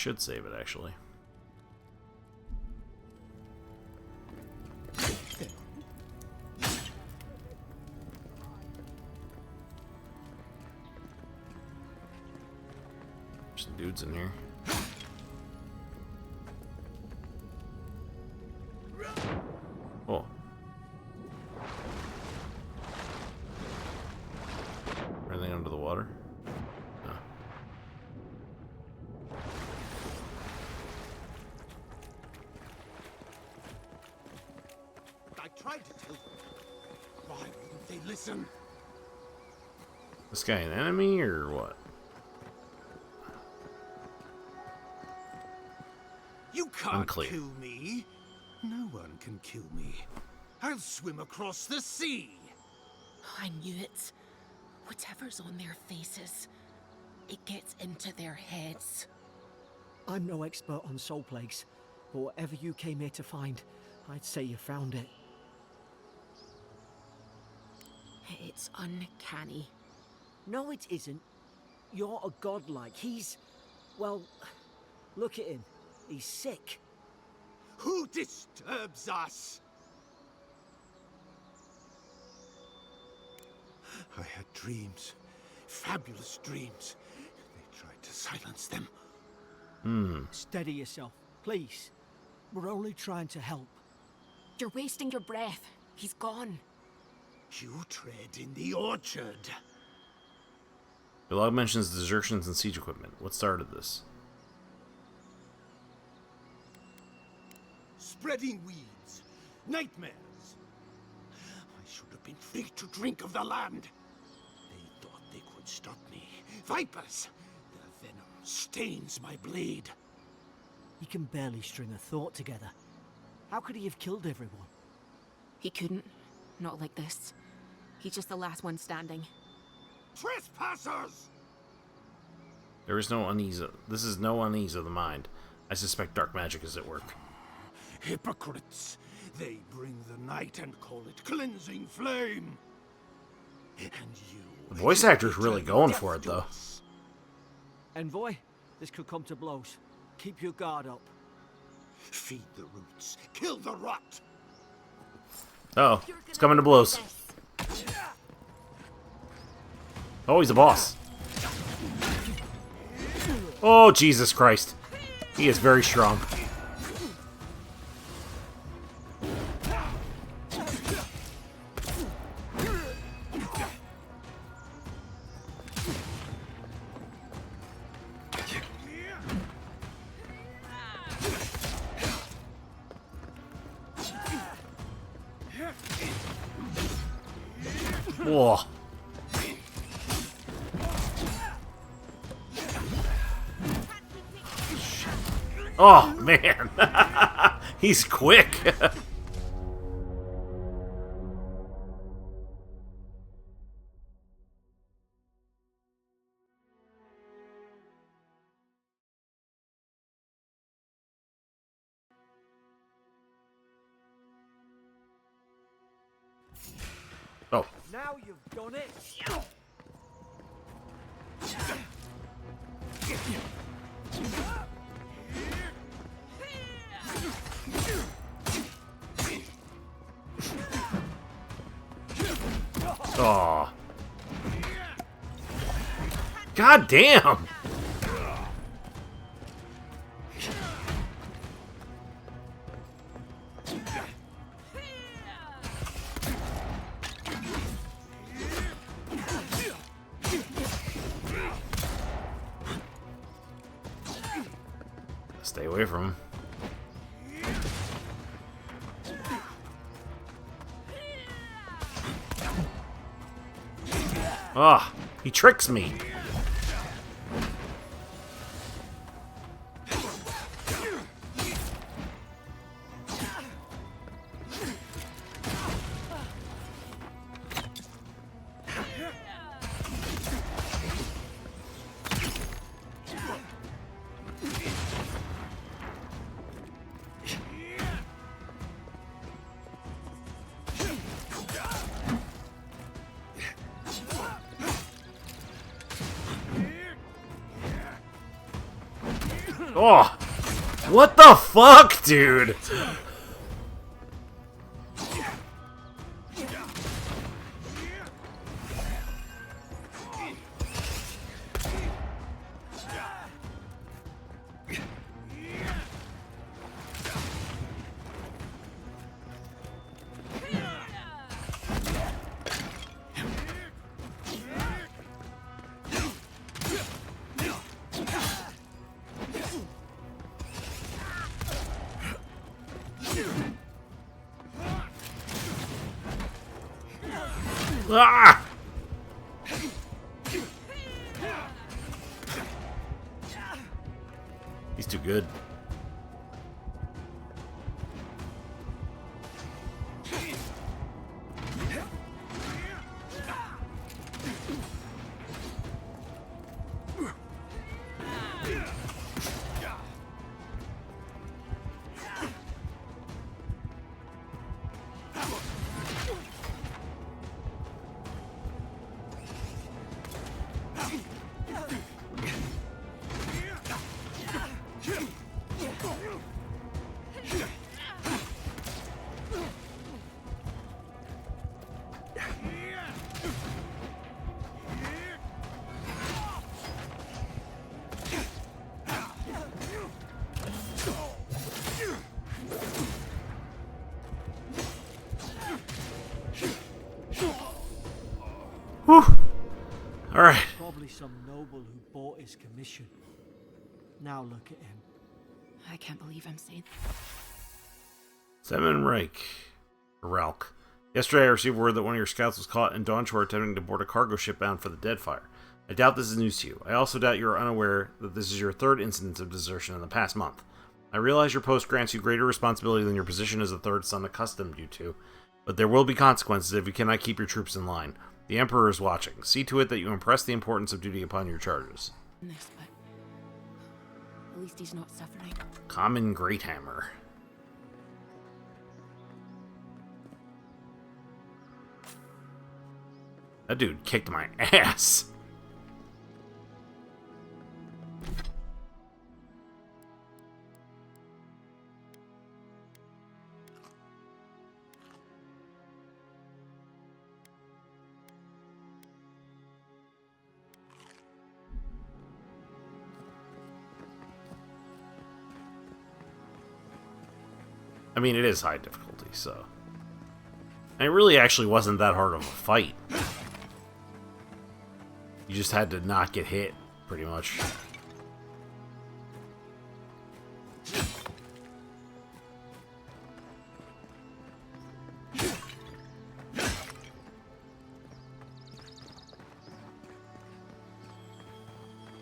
should save it, actually. There's some dudes in here. Oh. Anything under the water? No. I tried to tell them. Why wouldn't they listen? This guy an enemy or what? You can't Unclear. kill me. No one can kill me. I'll swim across the sea. I knew it. Whatever's on their faces, it gets into their heads. I'm no expert on soul plagues, but whatever you came here to find, I'd say you found it. It's uncanny. No, it isn't. You're a godlike. He's... well, look at him. He's sick. Who disturbs us? I had dreams. Fabulous dreams. They tried to silence them. Steady yourself, please. We're only trying to help. You're wasting your breath. He's gone. You tread in the orchard. The log mentions desertions and siege equipment. What started this? Spreading weeds. Nightmares. I should have been free to drink of the land. They thought they could stop me. Vipers! Their venom stains my blade. He can barely string a thought together. How could he have killed everyone? He couldn't. Not like this. He's just the last one standing. Trespassers! There is no unease. This is no unease of the mind. I suspect dark magic is at work. Hypocrites! They bring the night and call it cleansing flame. And you... The voice actor's really going for it, though. Envoy, this could come to blows. Keep your guard up. Feed the roots. Kill the rot. Uh-oh. It's coming to blows. Oh, he's a boss. Oh, Jesus Christ. He is very strong. Whoa. Oh, man. He's quick. Oh. Now you've done it. Oh. God damn. Stay away from him. Ah, he tricks me. Oh! What the fuck, dude? Ah! He's too good. Whew. All right. Probably some noble who bought his commission. Now look at him. I can't believe I'm saying Seven Ralk. Yesterday I received word that one of your scouts was caught in Dawnshore attempting to board a cargo ship bound for the Deadfire. I doubt this is news to you. I also doubt you are unaware that this is your third instance of desertion in the past month. I realize your post grants you greater responsibility than your position as a third son accustomed you to, but there will be consequences if you cannot keep your troops in line. The Emperor is watching. See to it that you impress the importance of duty upon your charges. this, but at least he's not suffering. Common Greathammer. That dude kicked my ass. I mean, it is high difficulty, so... And it really actually wasn't that hard of a fight. You just had to not get hit, pretty much.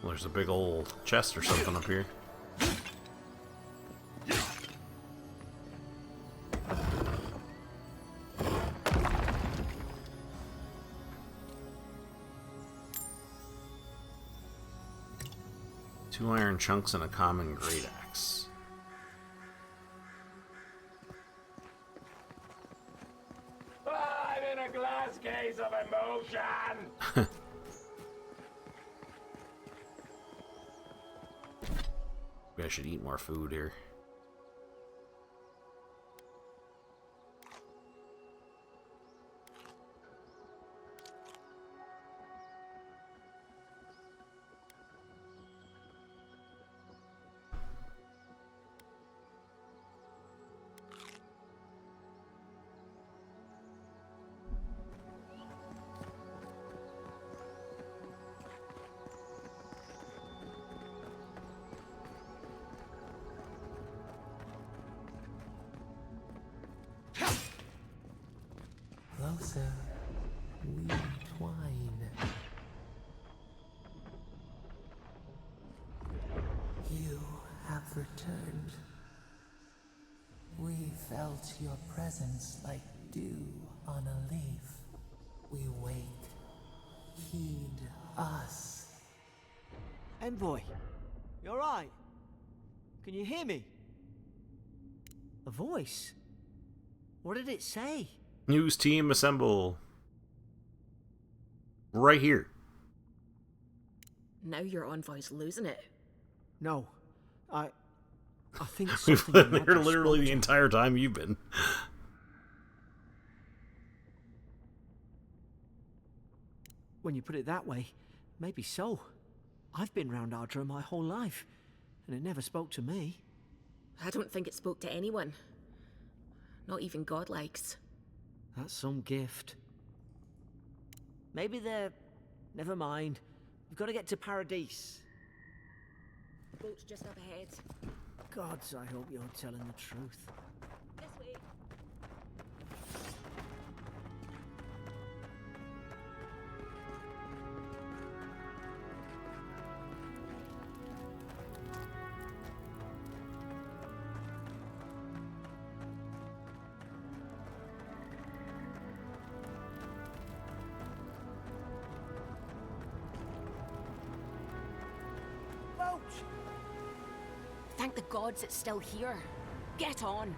Well, there's a big old chest or something up here. Two iron chunks and a common great axe. I'm in a glass case of emotion! Maybe I should eat more food here. Closer, we twine. You have returned. We felt your presence like dew on a leaf. We wait. Heed us. Envoy, you alright? Can you hear me? A voice? What did it say? News team assemble. Right here. Now your envoy's losing it. No, I think We've something lived magic here literally spoke the to entire time you've been. When you put it that way, maybe so. I've been round Ardra my whole life, and it never spoke to me. I don't think it spoke to anyone. Not even godlikes. That's some gift. Maybe they're... Never mind. We've got to get to Paradise. The boat's just up ahead. Gods, I hope you're telling the truth. This way. Thank the gods it's still here. Get on.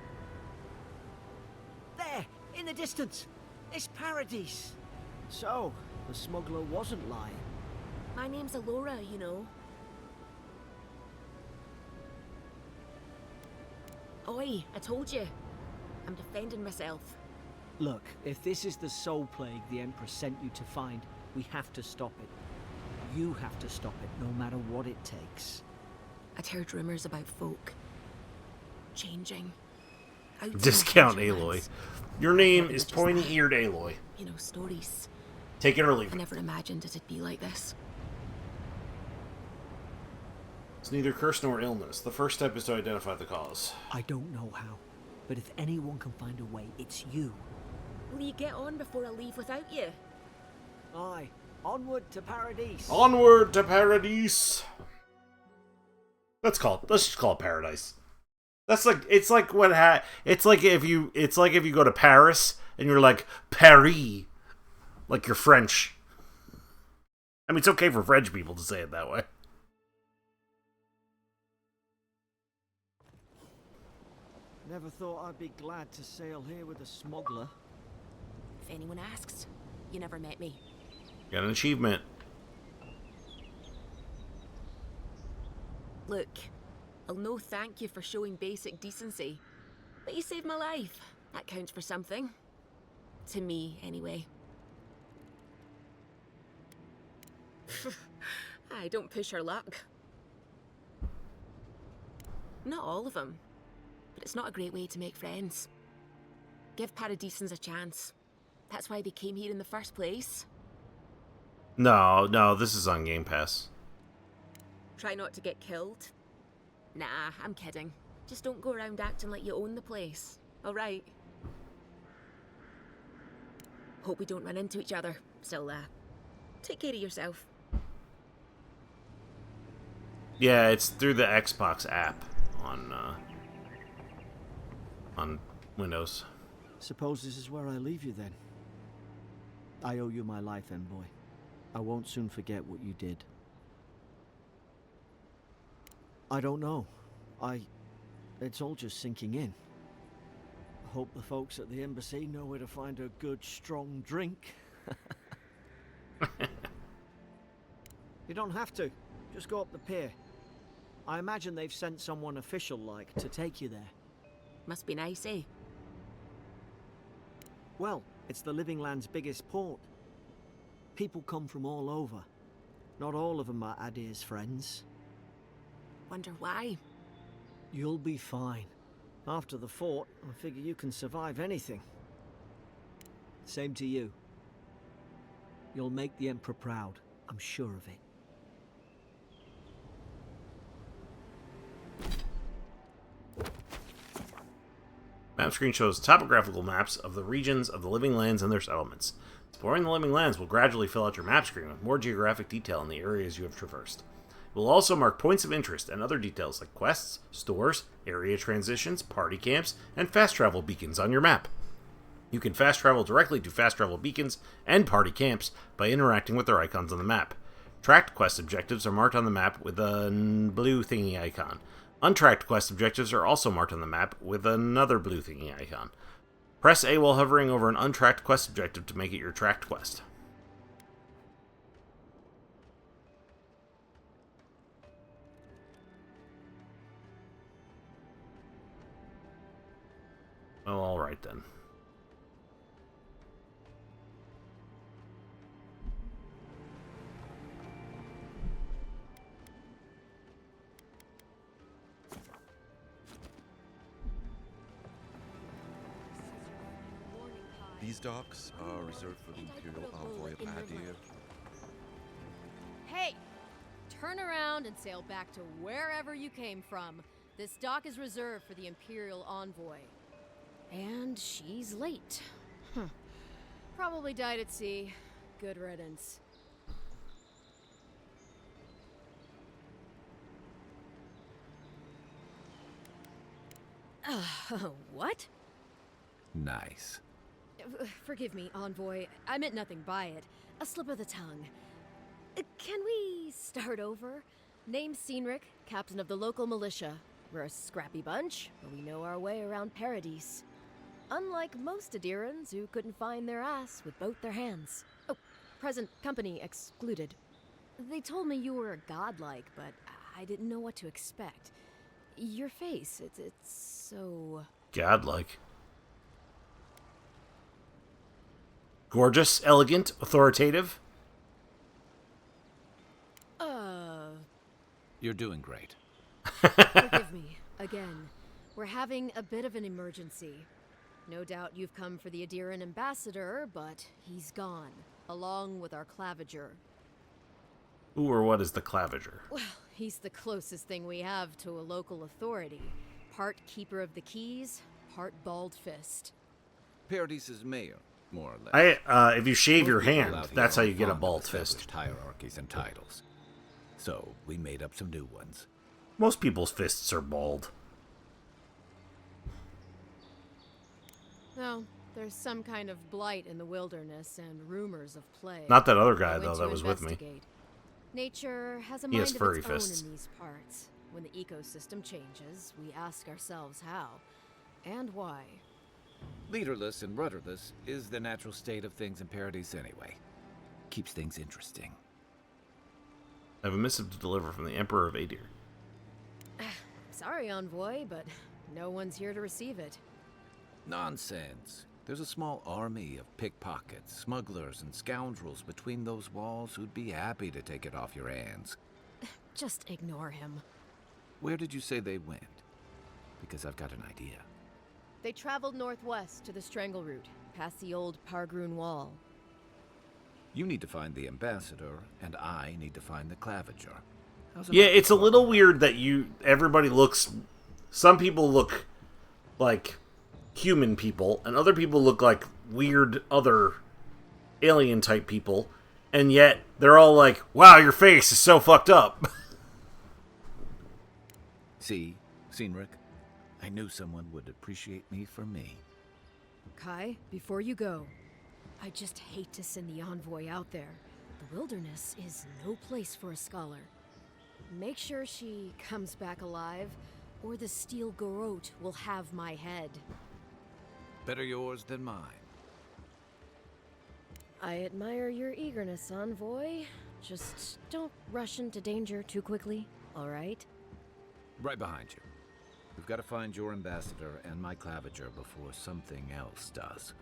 There! In the distance! It's Paradise! So, the smuggler wasn't lying. My name's Alora, you know. Oi, I told you. I'm defending myself. Look, if this is the soul plague the Empress sent you to find, we have to stop it. You have to stop it, no matter what it takes. I'd heard rumors about folk changing. Out in Discount the Aloy. hinterlands. Your name Thought it is was just pointy-eared Aloy. You know, stories. Take it or leave I it. never imagined it'd be like this. It's neither curse nor illness. The first step is to identify the cause. I don't know how, but if anyone can find a way, it's you. Will you get on before I leave without you? Aye. Onward to Paradise. Onward to Paradise. Let's just call it Paradise. That's like it's like if you go to Paris and you're like Paris, like you're French. I mean, it's okay for French people to say it that way. Never thought I'd be glad to sail here with a smuggler. If anyone asks, you never met me. Got an achievement. Look, I'll no thank you for showing basic decency, but you saved my life. That counts for something. To me, anyway. I don't push her luck. Not all of them, but it's not a great way to make friends. Give Paradisans a chance. That's why they came here in the first place. No, this is on Game Pass. Try not to get killed. Nah, I'm kidding. Just don't go around acting like you own the place. Alright? Hope we don't run into each other. So, take care of yourself. Yeah, it's through the Xbox app on Windows. Suppose this is where I leave you then. I owe you my life, Envoy. I won't soon forget what you did. I don't know. It's all just sinking in. I hope the folks at the embassy know where to find a good, strong drink. You don't have to. Just go up the pier. I imagine they've sent someone official-like to take you there. Must be nice, eh? Well, it's the Living Land's biggest port. People come from all over. Not all of them are Adir's friends. Wonder why? You'll be fine. After the fort, I figure you can survive anything. Same to you. You'll make the Emperor proud, I'm sure of it. Map screen shows topographical maps of the regions of the Living Lands and their settlements. Exploring the Living Lands will gradually fill out your map screen with more geographic detail in the areas you have traversed. It will also mark points of interest and other details like quests, stores, area transitions, party camps, and fast travel beacons on your map. You can fast travel directly to fast travel beacons and party camps by interacting with their icons on the map. Tracked quest objectives are marked on the map with a blue thingy icon. Untracked quest objectives are also marked on the map with another blue thingy icon. Press A while hovering over an untracked quest objective to make it your tracked quest. Well, alright then. These docks are reserved for the Imperial Envoy of Adir. Hey! Turn around and sail back to wherever you came from. This dock is reserved for the Imperial Envoy. And she's late. Probably died at sea. Good riddance. What? Nice. Forgive me, Envoy. I meant nothing by it. A slip of the tongue. Can we start over? Name's Cynric, captain of the local militia. We're a scrappy bunch, but we know our way around Paradise. Unlike most Adirans who couldn't find their ass with both their hands. Oh, present company excluded. They told me you were godlike, but I didn't know what to expect. Your face, it's so... Godlike. Gorgeous, elegant, authoritative. You're doing great. Forgive me, again. We're having a bit of an emergency. No doubt you've come for the Adiran ambassador, but he's gone, along with our claviger. Who or what is the claviger? Well, he's the closest thing we have to a local authority. Part keeper of the keys, part bald fist. Paradise's mayor, more or less. If you shave your Most people hand, out here that's how are you get a fond of bald established fist. hierarchies and titles. So we made up some new ones. Most people's fists are bald. No, there's some kind of blight in the wilderness and rumors of plague. Not that other guy, I went though, to that was with me. investigate. Nature has a He mind has of furry its fists. own in these parts. When the ecosystem changes, we ask ourselves how and why. Leaderless and rudderless is the natural state of things in Paradise anyway. Keeps things interesting. I have a missive to deliver from the Emperor of Adir. Sorry, Envoy, but no one's here to receive it. Nonsense. There's a small army of pickpockets, smugglers, and scoundrels between those walls who'd be happy to take it off your hands. Just ignore him. Where did you say they went? Because I've got an idea. They traveled northwest to the Strangle Route, past the old Pargroon Wall. You need to find the ambassador, and I need to find the claviger. Yeah, it's a little weird that everybody looks... Some people look like human people, and other people look like weird other alien-type people, and yet they're all like, wow, your face is so fucked up. See, Cynric, I knew someone would appreciate me for me. Kai, before you go, I just hate to send the Envoy out there. The wilderness is no place for a scholar. Make sure she comes back alive, or the Steel Garrote will have my head. Better yours than mine. I admire your eagerness, Envoy. Just don't rush into danger too quickly, all right? Right behind you. We've got to find your ambassador and my claviger before something else does.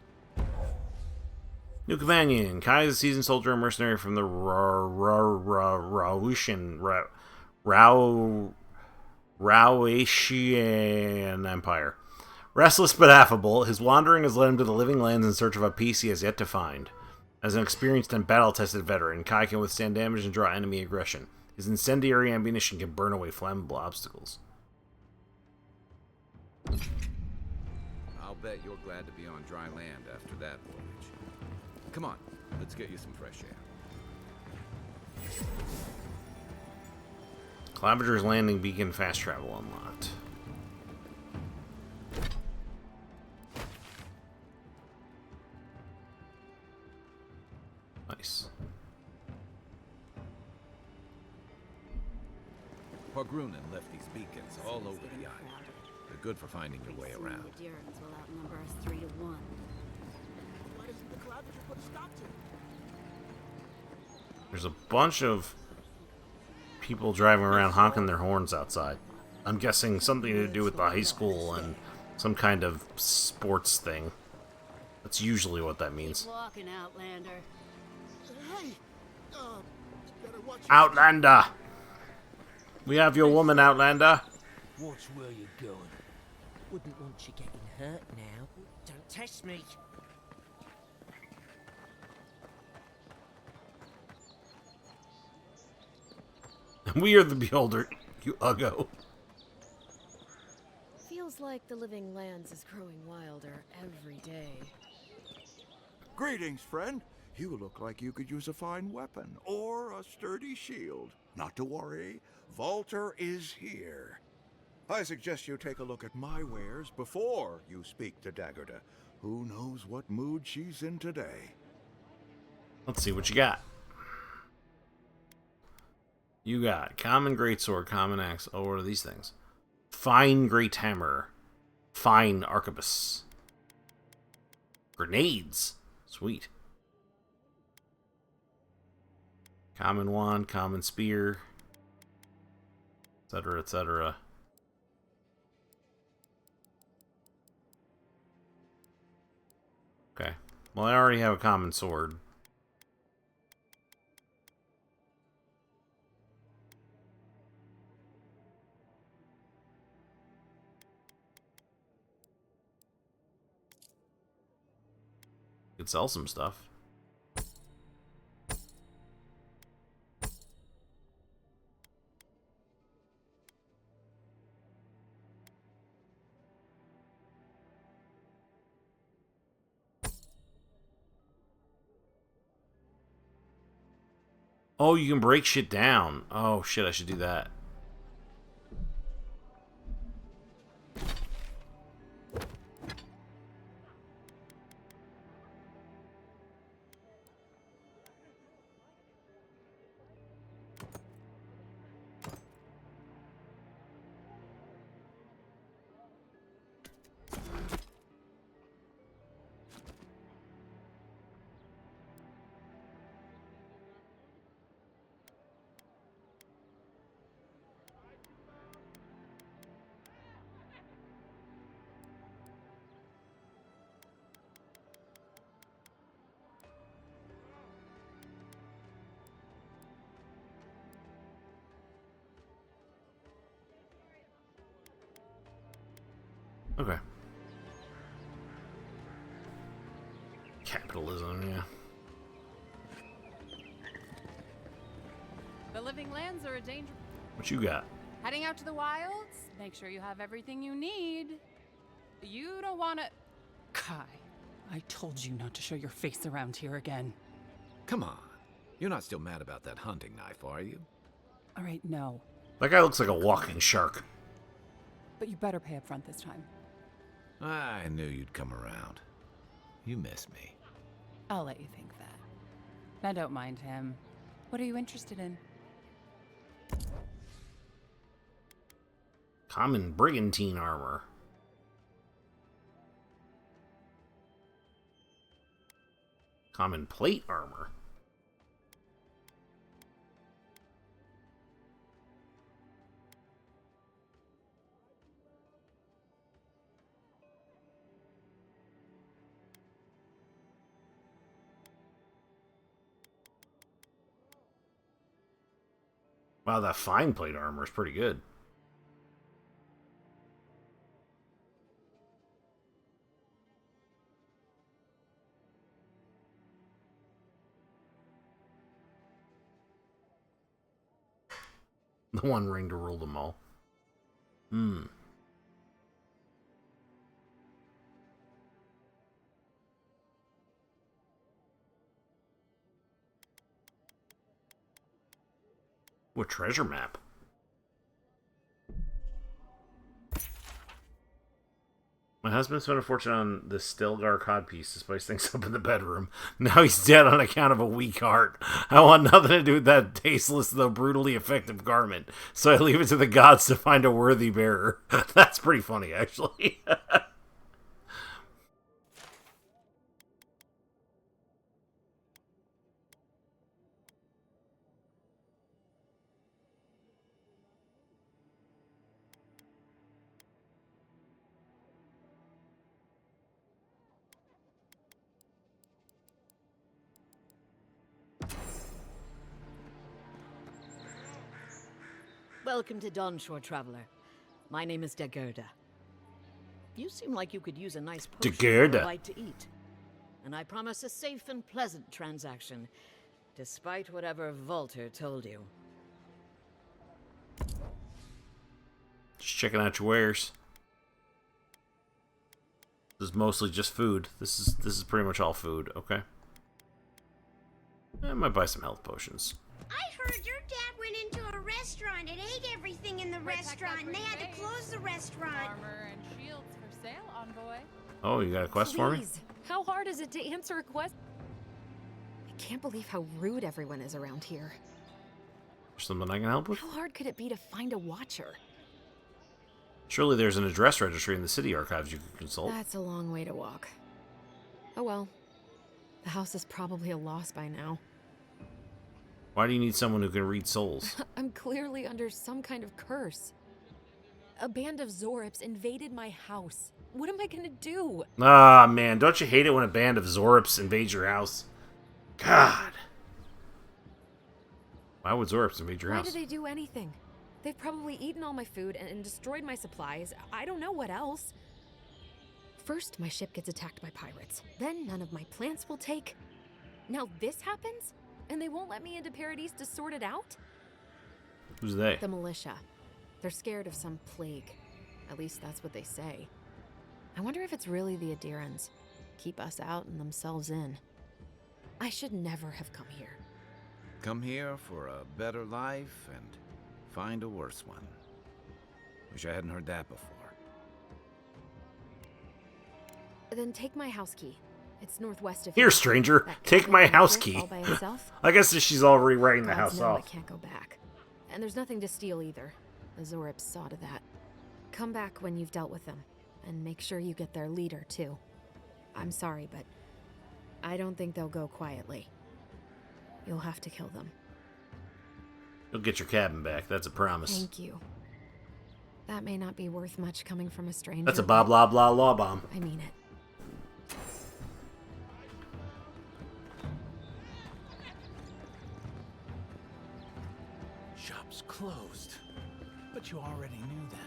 New companion. Kai is a seasoned soldier and mercenary from the Rauatian Empire. Restless but affable, his wandering has led him to the living lands in search of a peace he has yet to find. As an experienced and battle-tested veteran, Kai can withstand damage and draw enemy aggression. His incendiary ammunition can burn away flammable obstacles. I'll bet you're glad to be on dry land after that voyage. Come on, let's get you some fresh air. Claviger's landing beacon fast travel unlocked. Nice. Pargrunen left these beacons all over the island. They're good for finding your way around. The Adirans will outnumber us 3 to 1. Why doesn't the Claviger put a stop to it? There's a bunch of people driving around honking their horns outside. I'm guessing something to do with the high school and Some kind of sports thing. That's usually what that means. Keep walking, Outlander. Hey! Better watch your Outlander! We have your woman, Outlander. Watch where you're going. Wouldn't want you getting hurt now. Don't test me. We are the beholder, you uggo. Feels like the living lands is growing wilder every day. Greetings, friend. You look like you could use a fine weapon or a sturdy shield. Not to worry, Volter is here. I suggest you take a look at my wares before you speak to Daggerda. Who knows what mood she's in today? Let's see what you got. You got common greatsword, common axe. Oh, what are these things? Fine great hammer, fine arquebus, grenades. Sweet. Common wand, common spear, etc., etc. Okay. Well, I already have a common sword. Could sell some stuff. Oh, you can break shit down. Oh, shit, I should do that. Okay. Capitalism, yeah. The living lands are a danger. What you got? Heading out to the wilds? Make sure you have everything you need. You don't want to... Kai, I told you not to show your face around here again. Come on. You're not still mad about that hunting knife, are you? All right, no. That guy looks like a walking shark. But you better pay up front this time. I knew you'd come around. You miss me. I'll let you think that. Now don't mind him. What are you interested in? Common brigantine armor. Common plate armor. Wow, that fine plate armor is pretty good. The one ring to rule them all. What treasure map? My husband spent a fortune on this Stilgar codpiece to spice things up in the bedroom. Now he's dead on account of a weak heart. I want nothing to do with that tasteless though brutally effective garment, so I leave it to the gods to find a worthy bearer. That's pretty funny, actually. Welcome to Dawnshore, Traveler. My name is Dagerda. You seem like you could use a nice potion or a bite to eat. And I promise a safe and pleasant transaction, despite whatever Volter told you. Just checking out your wares. This is mostly just food. This is pretty much all food, okay? I might buy some health potions. I heard your dad went into a restaurant and ate everything in the restaurant, and they had to close the restaurant. Armor and shields for sale, envoy. Oh, you got a quest for me? Please, how hard is it to answer a quest? I can't believe how rude everyone is around here. Something I can help with? How hard could it be to find a watcher? Surely there's an address registry in the city archives you can consult. That's a long way to walk. Oh well. The house is probably a loss by now. Why do you need someone who can read souls? I'm clearly under some kind of curse. A band of Zorips invaded my house. What am I gonna do? Ah, man, don't you hate it when a band of Zorips invades your house? God. Why would Zorips invade your house? Why did they do anything? They've probably eaten all my food and destroyed my supplies. I don't know what else. First, my ship gets attacked by pirates. Then none of my plants will take. Now this happens? And they won't let me into Paradise to sort it out? Who's they? The militia. They're scared of some plague. At least that's what they say. I wonder if it's really the Adirans. Keep us out and themselves in. I should never have come here. Come here for a better life and find a worse one. Wish I hadn't heard that before. Then take my house key. It's northwest of Here, stranger. Take my house key. All by itself? I guess she's all rewriting the Gods house know I off. can't go back. And there's nothing to steal either. The Zorips saw to that. Come back when you've dealt with them. And make sure you get their leader, too. I'm sorry, but I don't think they'll go quietly. You'll have to kill them. You'll get your cabin back. That's a promise. Thank you. That may not be worth much coming from a stranger. That's a blah blah blah law bomb. I mean it. Shop's closed. But you already knew that.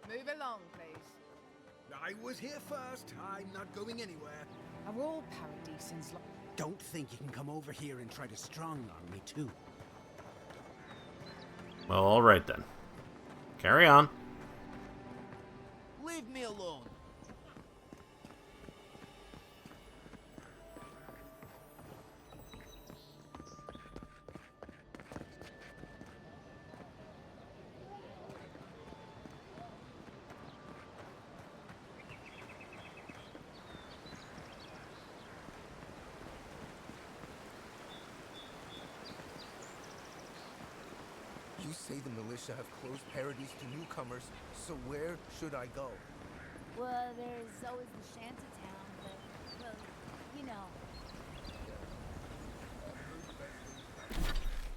Move along, please. I was here first. I'm not going anywhere. Are all Paradisans like... Don't think you can come over here and try to strong arm me, too. Well, alright then. Carry on. Leave me alone. You say the militia have closed Paradise to newcomers, so where should I go? Well, there's always the Shantytown, but, well, you know.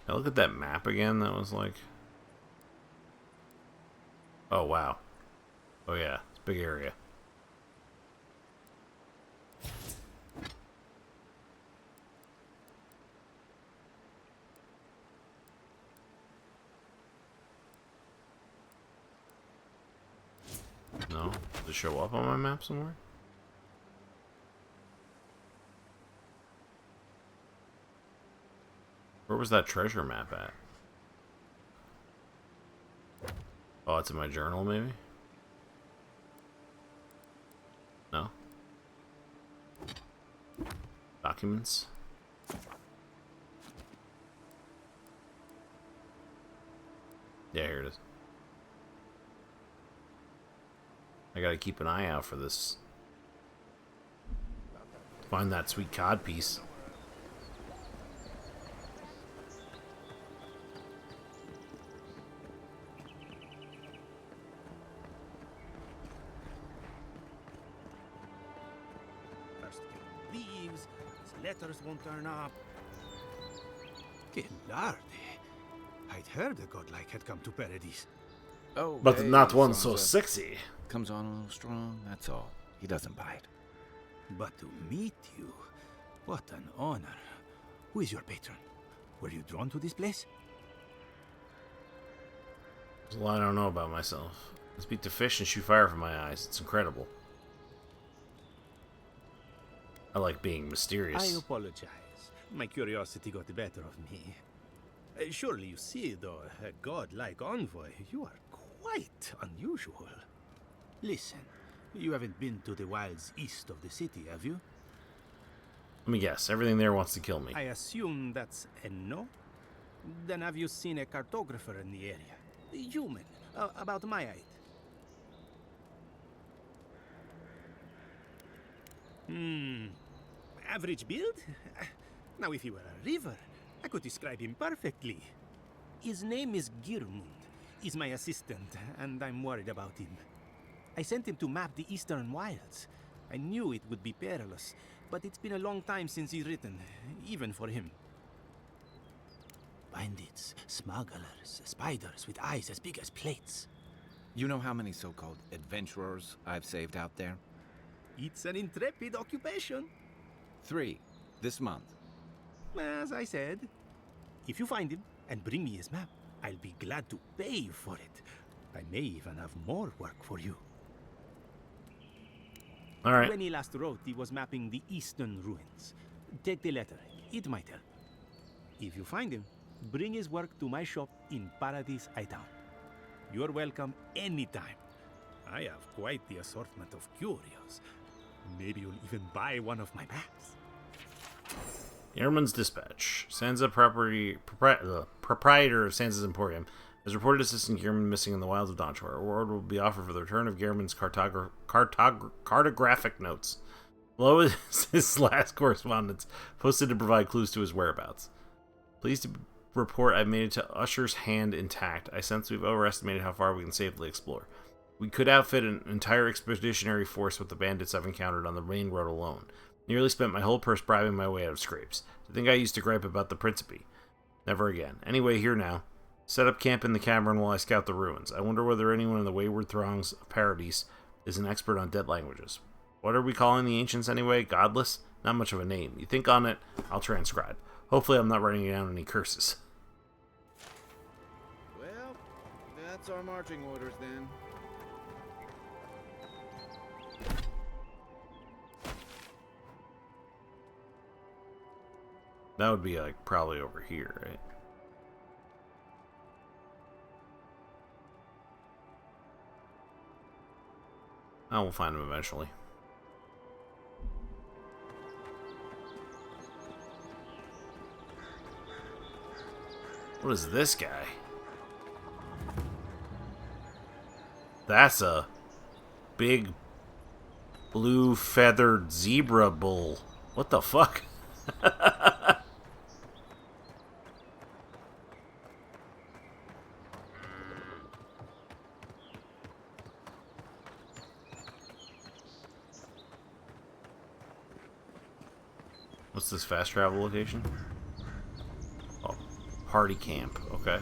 Now look at that map again. That was like... Oh, wow. Oh, yeah. It's a big area. No? Does it show up on my map somewhere? Where was that treasure map at? Oh, it's in my journal, maybe? No? Documents? Yeah, here it is. I gotta keep an eye out for this. Find that sweet cod piece. letters won't turn up. Que larde. I'd heard a godlike had come to Paradise. Oh, But hey, not one so Sansa. sexy. Comes on a little strong, that's all. He doesn't bite. But to meet you, what an honor. Who is your patron? Were you drawn to this place? There's a lot I don't know about myself. I speak to fish and shoot fire from my eyes. It's incredible. I like being mysterious. I apologize. My curiosity got the better of me. Surely you see, though, a god-like envoy, you are quite unusual. Listen, you haven't been to the wilds east of the city, have you? Let me guess. Everything there wants to kill me. I assume that's a no? Then have you seen a cartographer in the area? A human, about my height. Average build? Now, if he were a river, I could describe him perfectly. His name is Girmund. He's my assistant, and I'm worried about him. I sent him to map the eastern wilds. I knew it would be perilous, but it's been a long time since he's written, even for him. Bandits, smugglers, spiders with eyes as big as plates. You know how many so-called adventurers I've saved out there? It's an intrepid occupation. 3, this month. As I said, if you find him and bring me his map, I'll be glad to pay you for it. I may even have more work for you. All right. When he last wrote, he was mapping the eastern ruins. Take the letter. It might help. If you find him, bring his work to my shop in Paradise Hightown. You're welcome anytime. I have quite the assortment of curios. Maybe you'll even buy one of my maps. Yeoman's Dispatch. Sansa proprietor of Sansa's Emporium has reported Assistant Gearman missing in the wilds of Donshore. A reward will be offered for the return of Gearman's cartographic notes. Below is his last correspondence, posted to provide clues to his whereabouts. Pleased to report I've made it to Usher's Hand intact. I sense we've overestimated how far we can safely explore. We could outfit an entire expeditionary force with the bandits I've encountered on the main road alone. Nearly spent my whole purse bribing my way out of scrapes. To think I used to gripe about the Principe. Never again. Anyway, here now. Set up camp in the cavern while I scout the ruins. I wonder whether anyone in the wayward throngs of Paradise is an expert on dead languages. What are we calling the ancients anyway? Godless? Not much of a name. You think on it, I'll transcribe. Hopefully I'm not writing down any curses. Well, that's our marching orders then. That would be like probably over here, right? Oh, we'll find him eventually. What is this guy? That's a big blue feathered zebra bull. What the fuck? What's this fast travel location? Oh, party camp. Okay.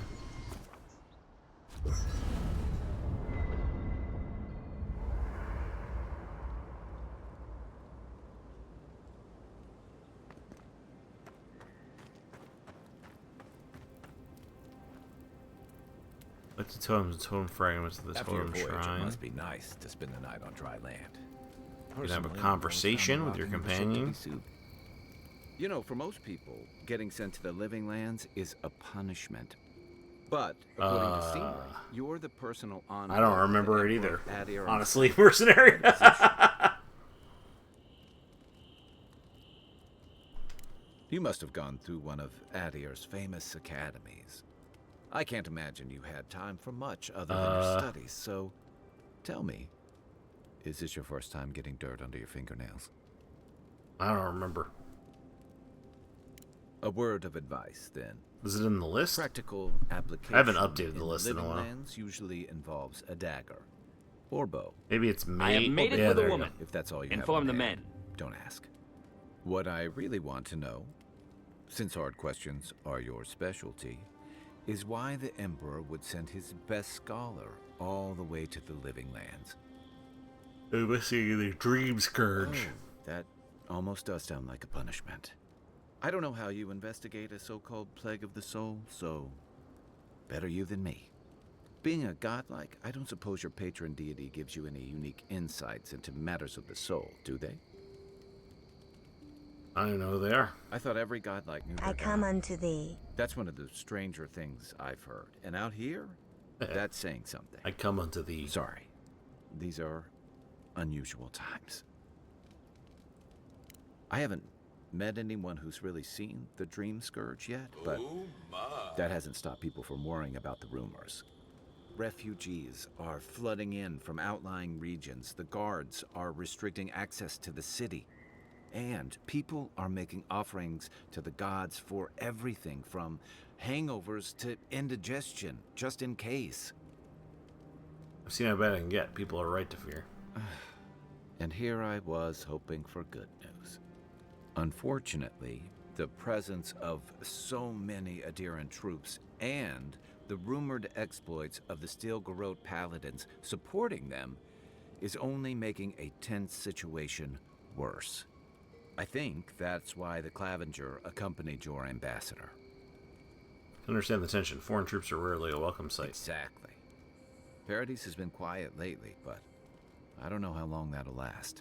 Let's the totems and totem fragments of this After your totem voyage, shrine. it must be nice to spend the night on dry land. You can have a Personally, conversation I with your found the rock in the companion. ship to be soup. You know, for most people, getting sent to the living lands is a punishment. But according to Scenery, you're the personal envoy. I don't remember of it Emperor either. Adir Honestly, himself. mercenary. You must have gone through one of Adir's famous academies. I can't imagine you had time for much other than your studies, so tell me, is this your first time getting dirt under your fingernails? I don't remember. A word of advice, then. Is it in the list? Practical application. I haven't updated the list in a living while. lands usually involves a dagger or bow. Maybe it's made. I have made it yeah, with there a you woman. go. If that's all you Inform have the on men. hand, don't ask. What I really want to know, since hard questions are your specialty, is why the Emperor would send his best scholar all the way to the Living Lands. Overseeing the Dream Scourge. Oh, that almost does sound like a punishment. I don't know how you investigate a so-called plague of the soul, so better you than me. Being a godlike, I don't suppose your patron deity gives you any unique insights into matters of the soul, do they? I don't know who they are. I thought every godlike knew their I come god. unto thee. That's one of the stranger things I've heard. And out here, that's saying something. I come unto thee. Sorry. These are unusual times. I haven't met anyone who's really seen the Dream Scourge yet, but that hasn't stopped people from worrying about the rumors. Refugees are flooding in from outlying regions. The guards are restricting access to the city. And people are making offerings to the gods for everything from hangovers to indigestion, just in case. I've seen how bad I can get. People are right to fear. And here I was hoping for good news. Unfortunately, the presence of so many Adiran troops and the rumored exploits of the Steel Garrote paladins supporting them is only making a tense situation worse. I think that's why the Clavenger accompanied your ambassador. I understand the tension. Foreign troops are rarely a welcome sight. Exactly. Paradise has been quiet lately, but I don't know how long that'll last.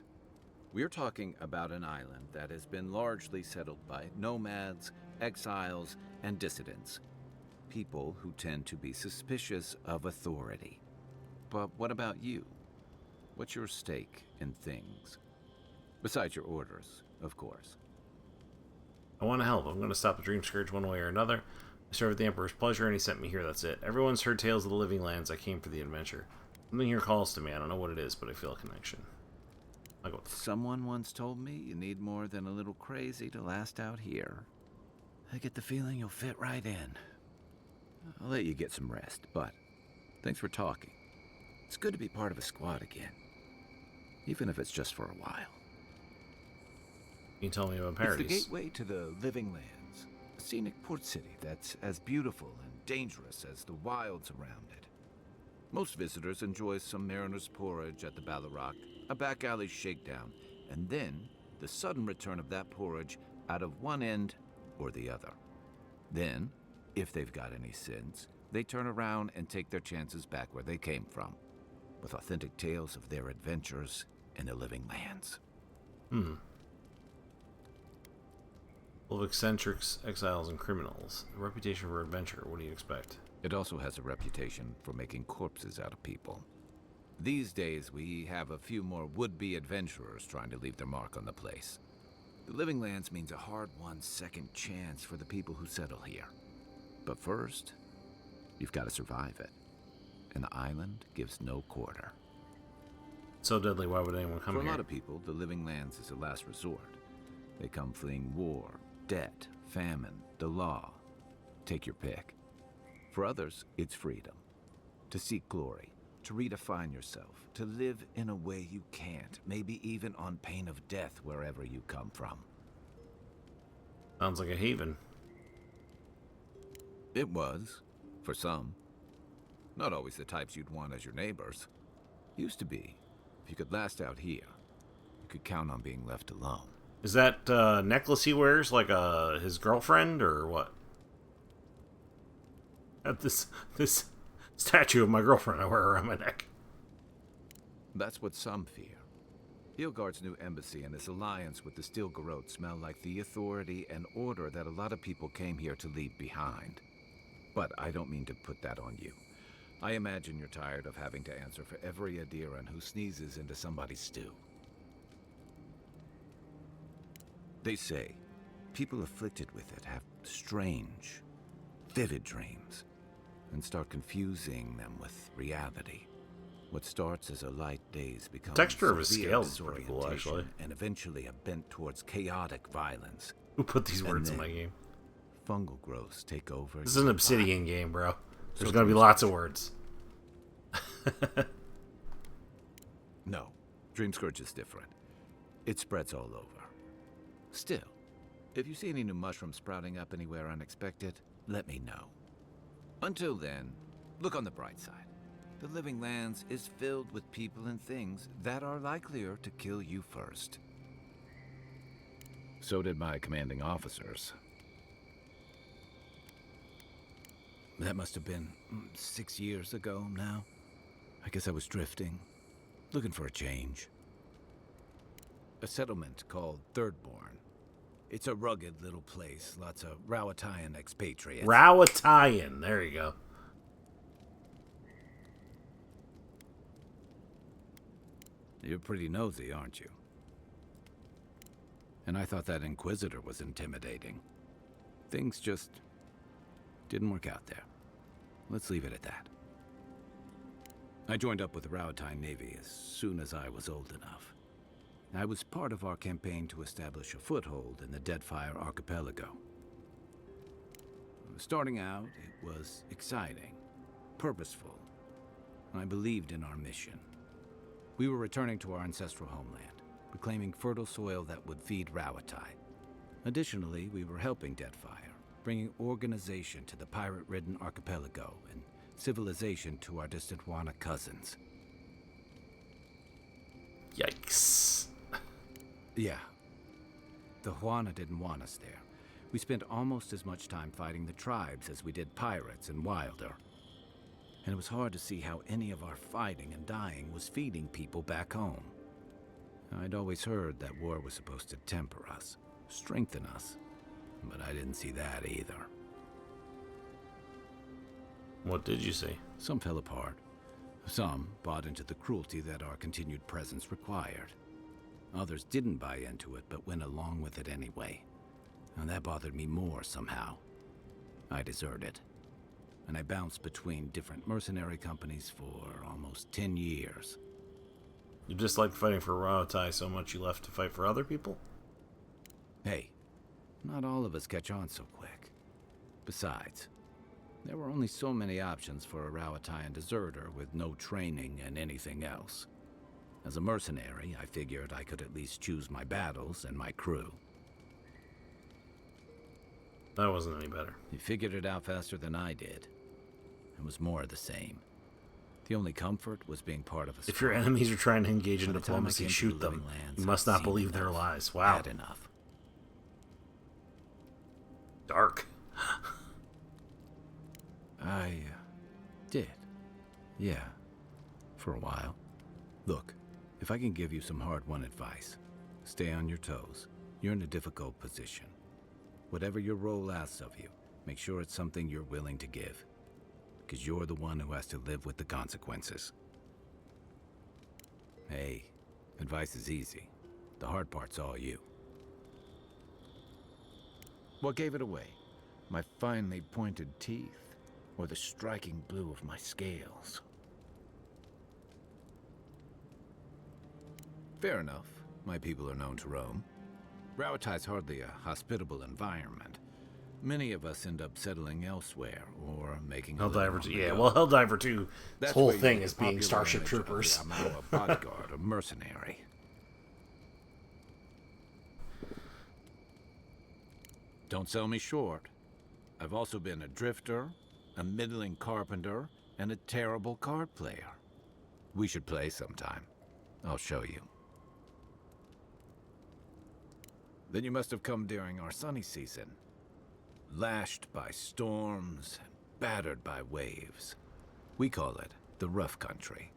We're talking about an island that has been largely settled by nomads, exiles, and dissidents. People who tend to be suspicious of authority. But what about you? What's your stake in things? Besides your orders, of course. I want to help. I'm going to stop the Dream Scourge one way or another. I serve at the Emperor's pleasure, and he sent me here, that's it. Everyone's heard tales of the Living Lands. I came for the adventure. Something here calls to me. I don't know what it is, but I feel a connection. I go. Someone once told me you need more than a little crazy to last out here. I get the feeling you'll fit right in. I'll let you get some rest, but thanks for talking. It's good to be part of a squad again. Even if it's just for a while. Can you tell me about Paradise? It's the gateway to the Living Lands. A scenic port city that's as beautiful and dangerous as the wilds around it. Most visitors enjoy some mariner's porridge at the Ballarrock, a back alley shakedown, and then the sudden return of that porridge out of one end or the other. Then, if they've got any sense, they turn around and take their chances back where they came from, with authentic tales of their adventures in the Living Lands. Full of eccentrics, exiles, and criminals. A reputation for adventure. What do you expect? It also has a reputation for making corpses out of people. These days, we have a few more would-be adventurers trying to leave their mark on the place. The Living Lands means a hard-won second chance for the people who settle here. But first, you've got to survive it. And the island gives no quarter. So deadly, why would anyone come here? For a lot of people, the Living Lands is a last resort. They come fleeing war, debt, famine, the law. Take your pick. For others, it's freedom. To seek glory, to redefine yourself, to live in a way you can't, maybe even on pain of death wherever you come from. Sounds like a haven. It was, for some. Not always the types you'd want as your neighbors. Used to be. If you could last out here, you could count on being left alone. Is that necklace he wears like his girlfriend or what? This statue of my girlfriend I wear around my neck. That's what some fear. Hilgard's new embassy and his alliance with the Steel Garrote smell like the authority and order that a lot of people came here to leave behind. But I don't mean to put that on you. I imagine you're tired of having to answer for every Adiran who sneezes into somebody's stew. They say people afflicted with it have strange, vivid dreams and start confusing them with reality. What starts as a light daze becomes the texture of his severe scales is pretty cool, actually. And eventually a bent towards chaotic violence. Who put these words in my game? Fungal growths take over. This is an Obsidian game, bro. There's gonna be lots of words. No, Dream Scourge is different. It spreads all over. Still, if you see any new mushrooms sprouting up anywhere unexpected, let me know. Until then, look on the bright side. The Living Lands is filled with people and things that are likelier to kill you first. So did my commanding officers. That must have been 6 years ago now. I guess I was drifting, looking for a change. A settlement called Thirdborn. It's a rugged little place, lots of Rowatayan expatriates. Rowatayan, there you go. You're pretty nosy, aren't you? And I thought that Inquisitor was intimidating. Things just didn't work out there. Let's leave it at that. I joined up with the Rowatayan Navy as soon as I was old enough. I was part of our campaign to establish a foothold in the Deadfire Archipelago. Starting out, it was exciting, purposeful. I believed in our mission. We were returning to our ancestral homeland, reclaiming fertile soil that would feed Rawatai. Additionally, we were helping Deadfire, bringing organization to the pirate-ridden archipelago and civilization to our distant Wana cousins. Yikes. Yeah. The Juana didn't want us there. We spent almost as much time fighting the tribes as we did pirates and Wilder. And it was hard to see how any of our fighting and dying was feeding people back home. I'd always heard that war was supposed to temper us, strengthen us, but I didn't see that either. What did you see? Some fell apart. Some bought into the cruelty that our continued presence required. Others didn't buy into it, but went along with it anyway. And that bothered me more somehow. I deserted. And I bounced between different mercenary companies for almost 10 years. You disliked fighting for Rawatai so much you left to fight for other people? Hey, not all of us catch on so quick. Besides, there were only so many options for a Rowatayan deserter with no training and anything else. As a mercenary, I figured I could at least choose my battles and my crew. That wasn't any better. You figured it out faster than I did. It was more of the same. The only comfort was being part of a If your enemies are trying to engage in diplomacy, shoot them. You must not believe their lies. Wow. Bad enough. Dark. I did. Yeah. For a while. Look, if I can give you some hard-won advice, stay on your toes. You're in a difficult position. Whatever your role asks of you, make sure it's something you're willing to give. Because you're the one who has to live with the consequences. Hey, advice is easy. The hard part's all you. What gave it away? My finely pointed teeth? Or the striking blue of my scales? Fair enough. My people are known to roam. Rowatai's hardly a hospitable environment. Many of us end up settling elsewhere, or making Helldiver 2. Yeah, well, Helldiver 2, this whole thing is being Starship Troopers. I'm now a bodyguard, a mercenary. Don't sell me short. I've also been a drifter, a middling carpenter, and a terrible card player. We should play sometime. I'll show you. Then you must have come during our sunny season. Lashed by storms and battered by waves. We call it the rough country.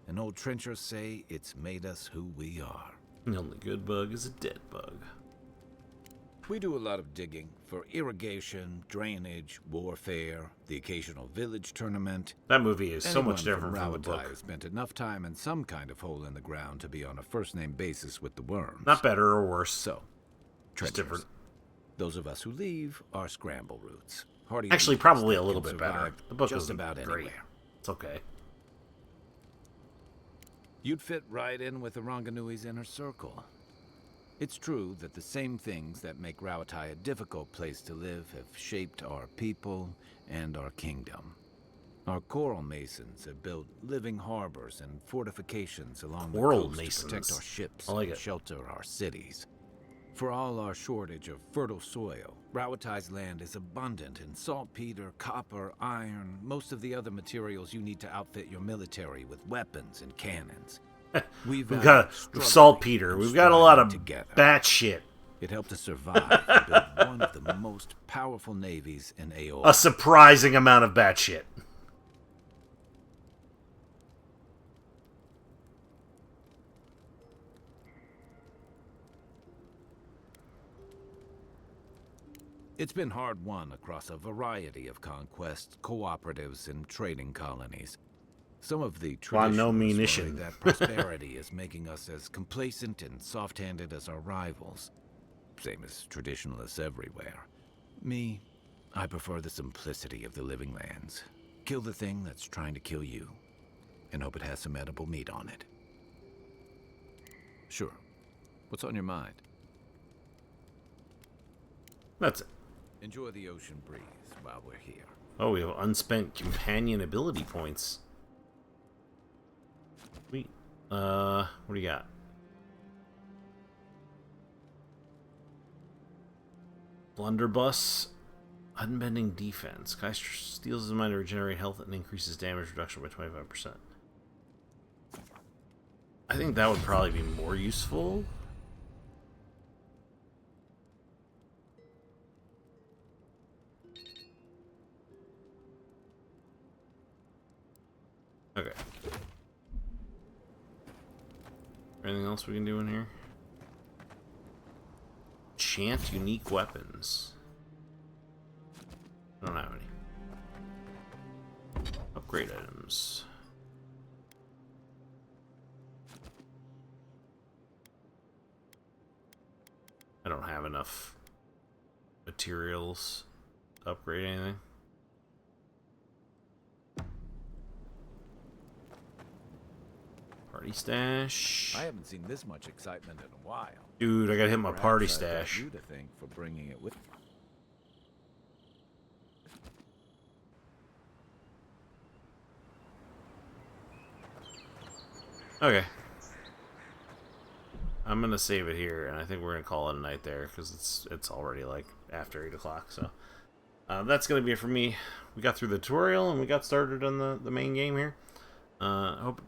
And old trenchers say it's made us who we are. The only good bug is a dead bug. We do a lot of digging for irrigation, drainage, warfare, the occasional village tournament. That movie is so much different from the book. Has spent enough time in some kind of hole in the ground to be on a first-name basis with the worms. Not better or worse. So, just different. Those of us who leave are scramble routes. Actually, probably a little bit better. The book just isn't about great. Anywhere. It's okay. You'd fit right in with the Ranganui's inner circle. It's true that the same things that make Rawatai a difficult place to live have shaped our people and our kingdom. Our coral masons have built living harbors and fortifications along the coast to protect our ships and shelter our cities. For all our shortage of fertile soil, Rowatai's land is abundant in saltpeter, copper, iron, most of the other materials you need to outfit your military with weapons and cannons. We've got saltpeter. We've got a lot of bat shit. It helped us survive and build one of the most powerful navies in AOR. A surprising amount of bat shit. It's been hard-won across a variety of conquests, cooperatives, and trading colonies. Some of the traditions worry that prosperity is making us as complacent and soft-handed as our rivals. Same as traditionalists everywhere. Me, I prefer the simplicity of the living lands. Kill the thing that's trying to kill you, and hope it has some edible meat on it. Sure. What's on your mind? That's it. Enjoy the ocean breeze while we're here. Oh, we have unspent companion ability points. Sweet. What do you got? Blunderbuss. Unbending defense. Guy steals his mind to regenerate health and increases damage reduction by 25%. I think that would probably be more useful. Okay. Anything else we can do in here? Chant unique weapons. I don't have any. Upgrade items. I don't have enough materials to upgrade anything. Party stash. I haven't seen this much excitement in a while. Dude, I gotta hit my Perhaps party I've got stash. you to thank for bringing it with. Okay. I'm gonna save it here, and I think we're gonna call it a night there because it's already like after 8 o'clock. So that's gonna be it for me. We got through the tutorial and we got started on the main game here. Hope.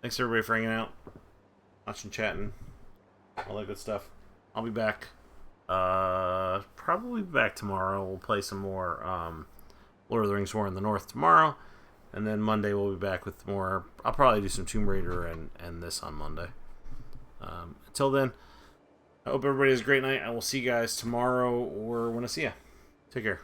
Thanks everybody for hanging out, watching, chatting, all that good stuff. I'll be back. Probably back tomorrow. We'll play some more Lord of the Rings War in the North tomorrow. And then Monday we'll be back with more. I'll probably do some Tomb Raider and this on Monday. Until then, I hope everybody has a great night. I will see you guys tomorrow or when I see you. Take care.